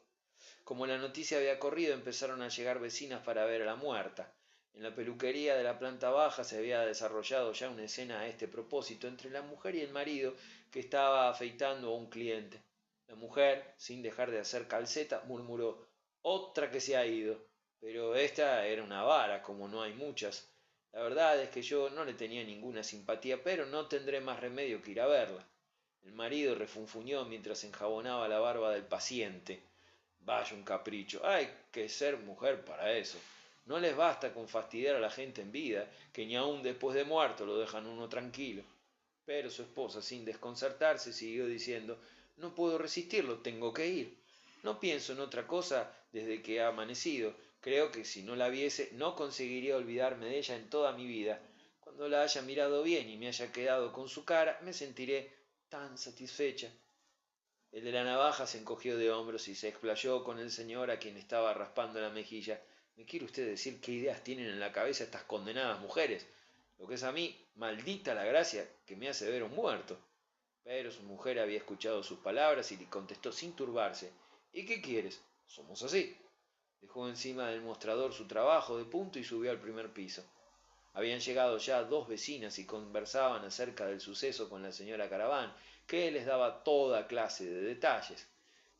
Como la noticia había corrido, empezaron a llegar vecinas para ver a la muerta. En la peluquería de la planta baja se había desarrollado ya una escena a este propósito entre la mujer y el marido, que estaba afeitando a un cliente. La mujer, sin dejar de hacer calceta, murmuró, otra que se ha ido. Pero esta era una vara, como no hay muchas. La verdad es que yo no le tenía ninguna simpatía, pero no tendré más remedio que ir a verla. El marido refunfuñó mientras enjabonaba la barba del paciente. Vaya un capricho, hay que ser mujer para eso. No les basta con fastidiar a la gente en vida, que ni aun después de muerto lo dejan uno tranquilo. Pero su esposa, sin desconcertarse, siguió diciendo, no puedo resistirlo, tengo que ir. No pienso en otra cosa desde que ha amanecido. Creo que si no la viese, no conseguiría olvidarme de ella en toda mi vida. Cuando la haya mirado bien y me haya quedado con su cara, me sentiré tan satisfecha. El de la navaja se encogió de hombros y se explayó con el señor a quien estaba raspando la mejilla. ¿Me quiere usted decir qué ideas tienen en la cabeza estas condenadas mujeres? Lo que es a mí, maldita la gracia que me hace ver un muerto. Pero su mujer había escuchado sus palabras y le contestó sin turbarse. ¿Y qué quieres? Somos así. Dejó encima del mostrador su trabajo de punto y subió al primer piso. Habían llegado ya dos vecinas y conversaban acerca del suceso con la señora Caraván, que les daba toda clase de detalles.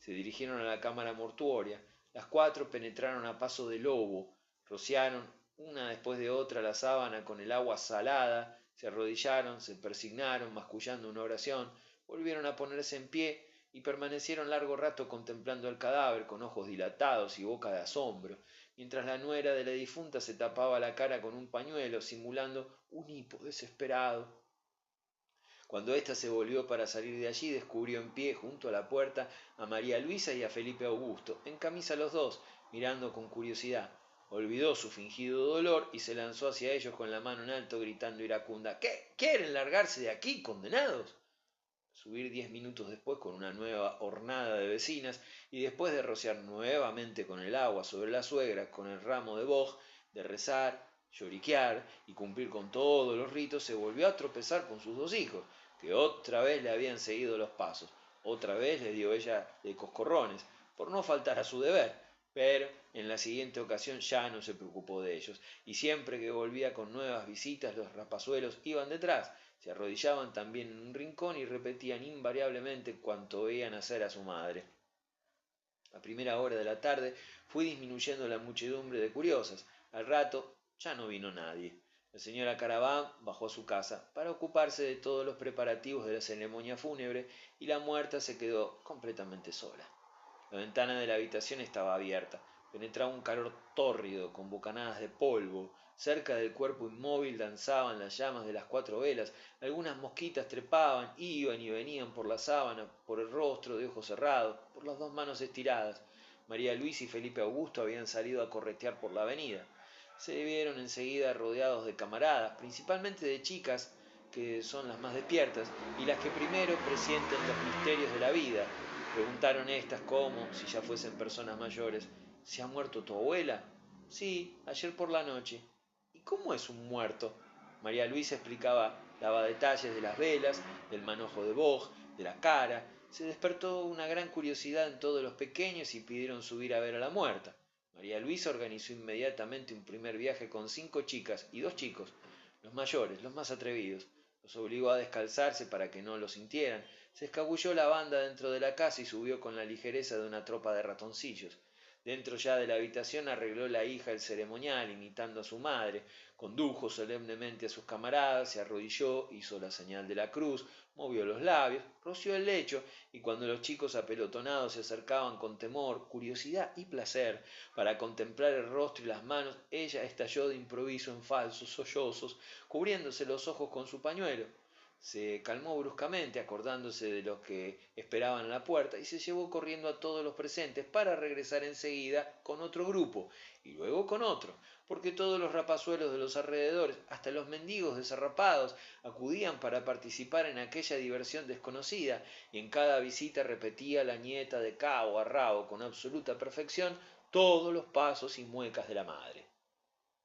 Se dirigieron a la cámara mortuoria. Las cuatro penetraron a paso de lobo, rociaron una después de otra la sábana con el agua salada, se arrodillaron, se persignaron, mascullando una oración, volvieron a ponerse en pie y permanecieron largo rato contemplando el cadáver con ojos dilatados y boca de asombro, mientras la nuera de la difunta se tapaba la cara con un pañuelo, simulando un hipo desesperado. Cuando ésta se volvió para salir de allí, descubrió en pie, junto a la puerta, a María Luisa y a Felipe Augusto, en camisa los dos, mirando con curiosidad. Olvidó su fingido dolor y se lanzó hacia ellos con la mano en alto, gritando iracunda: ¿Qué? ¿Quieren largarse de aquí, condenados? Subir 10 minutos después con una nueva hornada de vecinas y después de rociar nuevamente con el agua sobre la suegra con el ramo de boj, de rezar, lloriquear y cumplir con todos los ritos, se volvió a tropezar con sus dos hijos, que otra vez le habían seguido los pasos. Otra vez le dio ella de coscorrones, por no faltar a su deber, pero en la siguiente ocasión ya no se preocupó de ellos, y siempre que volvía con nuevas visitas los rapazuelos iban detrás, se arrodillaban también en un rincón y repetían invariablemente cuanto veían hacer a su madre. A primera hora de la tarde fue disminuyendo la muchedumbre de curiosas. Al rato ya no vino nadie. La señora Caraván bajó a su casa para ocuparse de todos los preparativos de la ceremonia fúnebre y la muerta se quedó completamente sola. La ventana de la habitación estaba abierta. Penetraba un calor tórrido, con bocanadas de polvo. Cerca del cuerpo inmóvil danzaban las llamas de las 4 velas. Algunas mosquitas trepaban, iban y venían por la sábana, por el rostro de ojos cerrados, por las dos manos estiradas. María Luisa y Felipe Augusto habían salido a corretear por la avenida. Se vieron enseguida rodeados de camaradas, principalmente de chicas, que son las más despiertas, y las que primero presienten los misterios de la vida. Preguntaron estas como si ya fuesen personas mayores: ¿Se ha muerto tu abuela? Sí, ayer por la noche. ¿Y cómo es un muerto? María Luisa explicaba, daba detalles de las velas, del manojo de boj, de la cara. Se despertó una gran curiosidad en todos los pequeños y pidieron subir a ver a la muerta. María Luisa organizó inmediatamente un primer viaje con 5 chicas y 2 chicos, los mayores, los más atrevidos. Los obligó a descalzarse para que no lo sintieran. Se escabulló la banda dentro de la casa y subió con la ligereza de una tropa de ratoncillos. Dentro ya de la habitación arregló la hija el ceremonial, imitando a su madre, condujo solemnemente a sus camaradas, se arrodilló, hizo la señal de la cruz, movió los labios, roció el lecho, y cuando los chicos apelotonados se acercaban con temor, curiosidad y placer para contemplar el rostro y las manos, ella estalló de improviso en falsos sollozos, cubriéndose los ojos con su pañuelo. Se calmó bruscamente, acordándose de los que esperaban a la puerta, y se llevó corriendo a todos los presentes para regresar enseguida con otro grupo, y luego con otro, porque todos los rapazuelos de los alrededores, hasta los mendigos desarrapados, acudían para participar en aquella diversión desconocida, y en cada visita repetía la nieta de cabo a rabo con absoluta perfección todos los pasos y muecas de la madre.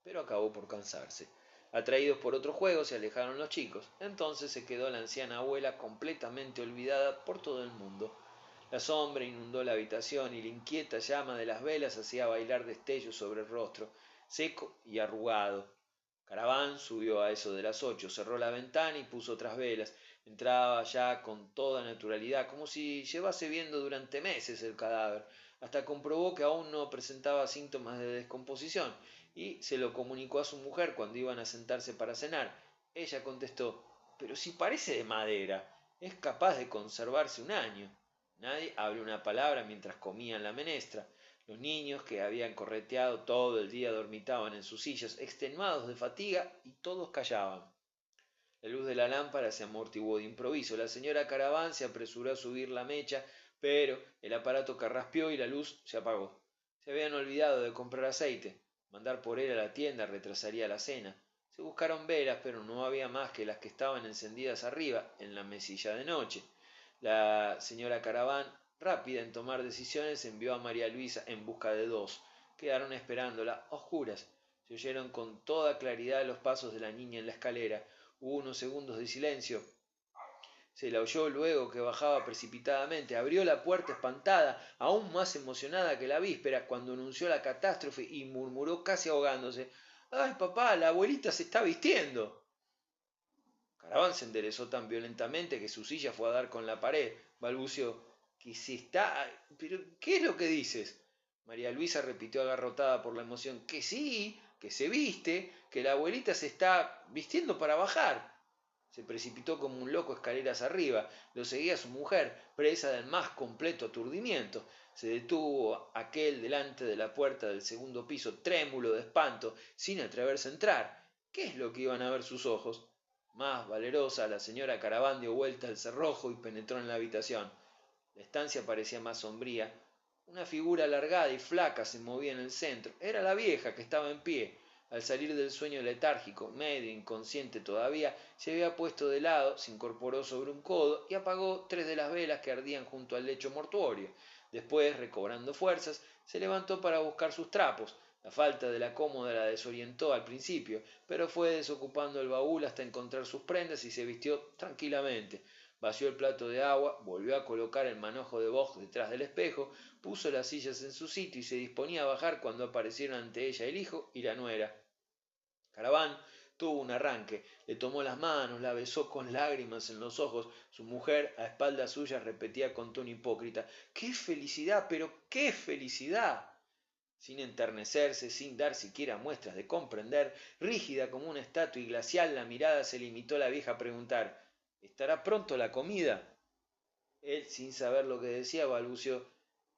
Pero acabó por cansarse. Atraídos por otro juego, se alejaron los chicos. Entonces se quedó la anciana abuela completamente olvidada por todo el mundo. La sombra inundó la habitación y la inquieta llama de las velas hacía bailar destellos sobre el rostro, seco y arrugado. Caraván subió a eso de las 8, cerró la ventana y puso otras velas. Entraba ya con toda naturalidad, como si llevase viendo durante meses el cadáver, hasta comprobó que aún no presentaba síntomas de descomposición, y se lo comunicó a su mujer cuando iban a sentarse para cenar. Ella contestó: «Pero si parece de madera, es capaz de conservarse un año». Nadie habló una palabra mientras comían la menestra. Los niños, que habían correteado todo el día, dormitaban en sus sillas, extenuados de fatiga, y todos callaban. La luz de la lámpara se amortiguó de improviso. La señora Caraván se apresuró a subir la mecha, pero el aparato carraspeó y la luz se apagó. Se habían olvidado de comprar aceite. Mandar por él a la tienda retrasaría la cena. Se buscaron velas, pero no había más que las que estaban encendidas arriba, en la mesilla de noche. La señora Caraván, rápida en tomar decisiones, envió a María Luisa en busca de 2. quedaron esperándola, oscuras. Se oyeron con toda claridad los pasos de la niña en la escalera. Hubo unos segundos de silencio. Se la oyó luego que bajaba precipitadamente. Abrió la puerta espantada, aún más emocionada que la víspera, cuando anunció la catástrofe y murmuró casi ahogándose: ¡Ay, papá, la abuelita se está vistiendo! Caraván se enderezó tan violentamente que su silla fue a dar con la pared. Balbuceó: ¿Que se está? ¿Pero qué es lo que dices? María Luisa repitió agarrotada por la emoción: que sí, que se viste, que la abuelita se está vistiendo para bajar. Se precipitó como un loco escaleras arriba. Lo seguía su mujer, presa del más completo aturdimiento. Se detuvo aquel delante de la puerta del segundo piso, trémulo de espanto, sin atreverse a entrar. ¿Qué es lo que iban a ver sus ojos? Más valerosa, la señora Caraván dio vuelta al cerrojo y penetró en la habitación. La estancia parecía más sombría. Una figura alargada y flaca se movía en el centro. Era la vieja, que estaba en pie. Al salir del sueño letárgico, medio inconsciente todavía, se había puesto de lado, se incorporó sobre un codo y apagó 3 de las velas que ardían junto al lecho mortuorio. Después, recobrando fuerzas, se levantó para buscar sus trapos. La falta de la cómoda la desorientó al principio, pero fue desocupando el baúl hasta encontrar sus prendas y se vistió tranquilamente. Vació el plato de agua, volvió a colocar el manojo de boj detrás del espejo, puso las sillas en su sitio y se disponía a bajar cuando aparecieron ante ella el hijo y la nuera. Caraván tuvo un arranque, le tomó las manos, la besó con lágrimas en los ojos. Su mujer, a espaldas suyas, repetía con tono hipócrita: ¡Qué felicidad! ¡Pero qué felicidad! Sin enternecerse, sin dar siquiera muestras de comprender, rígida como una estatua y glacial la mirada, se limitó la vieja a preguntar: ¿Estará pronto la comida? Él, sin saber lo que decía, balbuceó: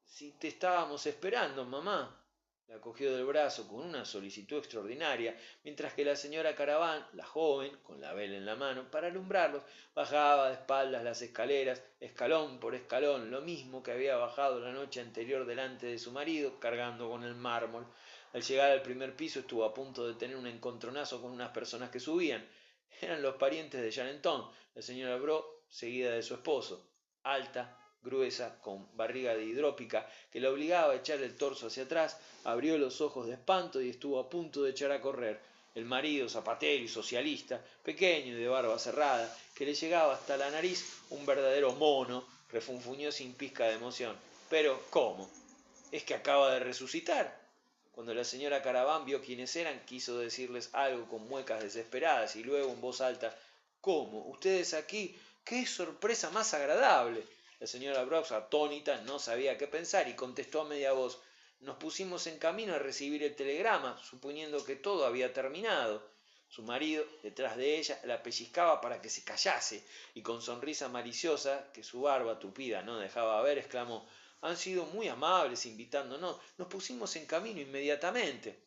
Si te estábamos esperando, mamá. La cogió del brazo con una solicitud extraordinaria, mientras que la señora Caraván, la joven, con la vela en la mano, para alumbrarlos, bajaba de espaldas las escaleras, escalón por escalón, lo mismo que había bajado la noche anterior delante de su marido, cargando con el mármol. Al llegar al primer piso estuvo a punto de tener un encontronazo con unas personas que subían. Eran los parientes de Jeanneton, la señora Bro, seguida de su esposo, alta, gruesa, con barriga de hidrópica, que la obligaba a echar el torso hacia atrás. Abrió los ojos de espanto y estuvo a punto de echar a correr. El marido, zapatero y socialista, pequeño y de barba cerrada, que le llegaba hasta la nariz, un verdadero mono, refunfuñó sin pizca de emoción: ¿Pero cómo? ¿Es que acaba de resucitar? Cuando la señora Caraván vio quiénes eran, quiso decirles algo con muecas desesperadas y luego en voz alta: ¿Cómo? ¿Ustedes aquí? ¡Qué sorpresa más agradable! La señora Brooks, atónita, no sabía qué pensar y contestó a media voz: Nos pusimos en camino a recibir el telegrama, suponiendo que todo había terminado. Su marido, detrás de ella, la pellizcaba para que se callase, y con sonrisa maliciosa, que su barba tupida no dejaba ver, exclamó: Han sido muy amables invitándonos, nos pusimos en camino inmediatamente.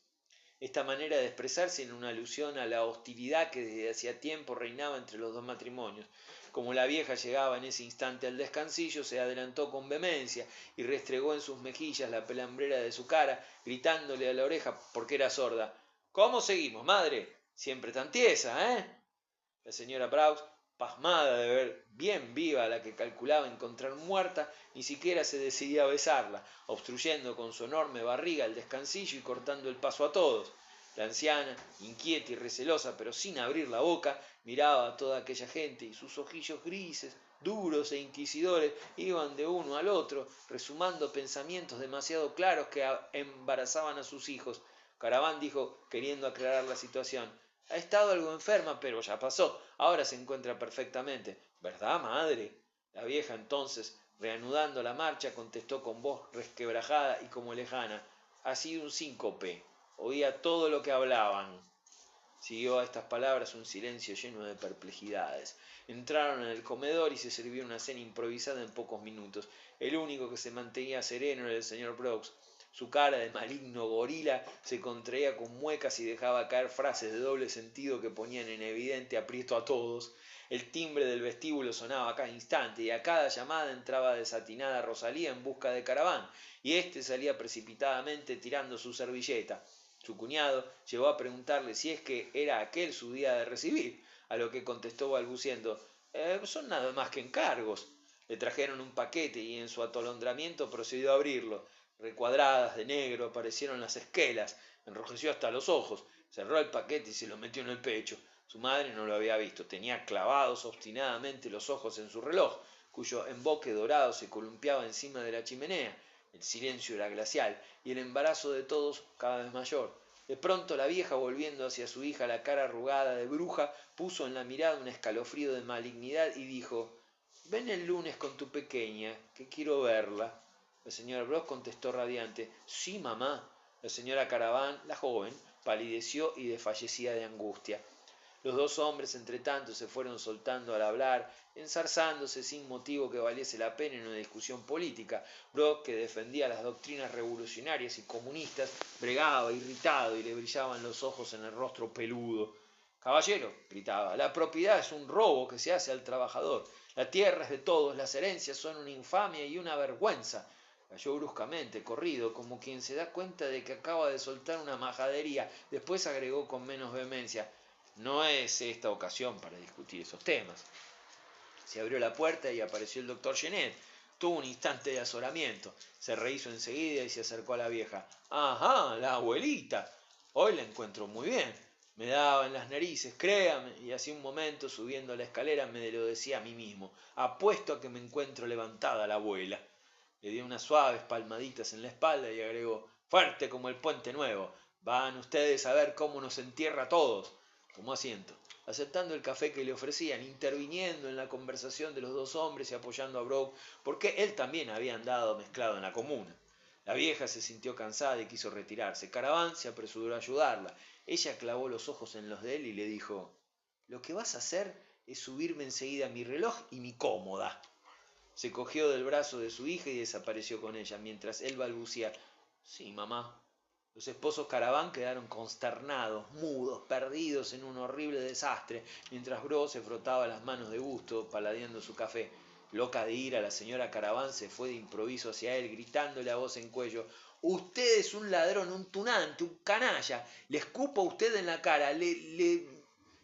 Esta manera de expresarse era una alusión a la hostilidad que desde hacía tiempo reinaba entre los dos matrimonios. Como la vieja llegaba en ese instante al descansillo, se adelantó con vehemencia y restregó en sus mejillas la pelambrera de su cara, gritándole a la oreja, porque era sorda: ¿Cómo seguimos, madre? Siempre tan tiesa, ¿eh? La señora Braus, pasmada de ver bien viva a la que calculaba encontrar muerta, ni siquiera se decidía a besarla, obstruyendo con su enorme barriga el descansillo y cortando el paso a todos. La anciana, inquieta y recelosa, pero sin abrir la boca, miraba a toda aquella gente y sus ojillos grises, duros e inquisidores, iban de uno al otro, resumando pensamientos demasiado claros que embarazaban a sus hijos. Caraván dijo, queriendo aclarar la situación: Ha estado algo enferma, pero ya pasó. Ahora se encuentra perfectamente. ¿Verdad, madre? La vieja entonces, reanudando la marcha, contestó con voz resquebrajada y como lejana: Ha sido un síncope. Oía todo lo que hablaban. Siguió a estas palabras un silencio lleno de perplejidades. Entraron en el comedor y se sirvió una cena improvisada en pocos minutos. El único que se mantenía sereno era el señor Brooks. Su cara de maligno gorila se contraía con muecas y dejaba caer frases de doble sentido que ponían en evidente aprieto a todos. El timbre del vestíbulo sonaba a cada instante y a cada llamada entraba desatinada Rosalía en busca de Caraván, y éste salía precipitadamente tirando su servilleta. Su cuñado llegó a preguntarle si es que era aquel su día de recibir, a lo que contestó balbuciendo: son nada más que encargos. Le trajeron un paquete y en su atolondramiento procedió a abrirlo. recuadradas de negro, aparecieron las esquelas, enrojeció hasta los ojos, cerró el paquete y se lo metió en el pecho. Su madre no lo había visto, tenía clavados obstinadamente los ojos en su reloj, cuyo emboque dorado se columpiaba encima de la chimenea. El silencio era glacial y el embarazo de todos cada vez mayor. De pronto la vieja, volviendo hacia su hija la cara arrugada de bruja, puso en la mirada un escalofrío de malignidad y dijo: «Ven el lunes con tu pequeña, que quiero verla». La señora Brock contestó radiante: «Sí, mamá». La señora Caravan, la joven, palideció y desfallecía de angustia. Los dos hombres, entretanto, se fueron soltando al hablar, enzarzándose sin motivo que valiese la pena en una discusión política. Brock, que defendía las doctrinas revolucionarias y comunistas, bregaba irritado y le brillaban los ojos en el rostro peludo. «Caballero», gritaba, «la propiedad es un robo que se hace al trabajador. La tierra es de todos, las herencias son una infamia y una vergüenza». Cayó bruscamente, corrido, como quien se da cuenta de que acaba de soltar una majadería. Después agregó con menos vehemencia: «No es esta ocasión para discutir esos temas». Se abrió la puerta y apareció el doctor Genet. Tuvo un instante de azoramiento, se rehízo enseguida y se acercó a la vieja. «Ajá, la abuelita. Hoy la encuentro muy bien. Me daba en las narices, créame, y hace un momento, subiendo la escalera, me lo decía a mí mismo: apuesto a que me encuentro levantada la abuela». Le dio unas suaves palmaditas en la espalda y agregó: «fuerte como el puente nuevo. Van ustedes a ver cómo nos entierra a todos». Tomó asiento, aceptando el café que le ofrecían, interviniendo en la conversación de los dos hombres y apoyando a Brock, porque él también había andado mezclado en la comuna. La vieja se sintió cansada y quiso retirarse. Caravan se apresuró a ayudarla. Ella clavó los ojos en los de él y le dijo: «Lo que vas a hacer es subirme enseguida mi reloj y mi cómoda». Se cogió del brazo de su hija y desapareció con ella, mientras él balbucía: «Sí, mamá». Los esposos Caravan quedaron consternados, mudos, perdidos en un horrible desastre, mientras Bro se frotaba las manos de gusto, paladeando su café. Loca de ira, la señora Caravan se fue de improviso hacia él, gritándole a voz en cuello: «Usted es un ladrón, un tunante, un canalla. Le escupo a usted en la cara, le...».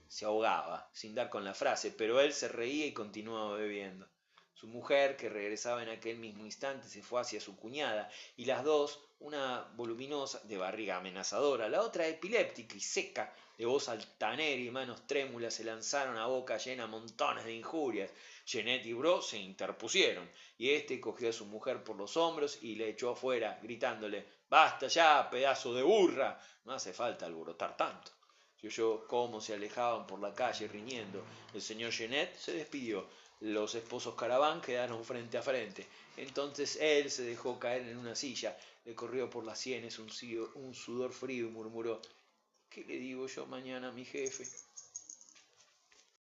Se ahogaba, sin dar con la frase, pero él se reía y continuaba bebiendo. Su mujer, que regresaba en aquel mismo instante, se fue hacia su cuñada, y las dos, una voluminosa, de barriga amenazadora, la otra epiléptica y seca, de voz altanera y manos trémulas, se lanzaron a boca llena montones de injurias. Genet y Bro se interpusieron, y éste cogió a su mujer por los hombros y le echó afuera, gritándole: «¡Basta ya, pedazo de burra! No hace falta alborotar tanto». Se oyó cómo se alejaban por la calle riñendo. El señor Genet se despidió. Los esposos Caravan quedaron frente a frente. Entonces él se dejó caer en una silla, le corrió por las sienes un sudor frío y murmuró: «¿Qué le digo yo mañana a mi jefe?».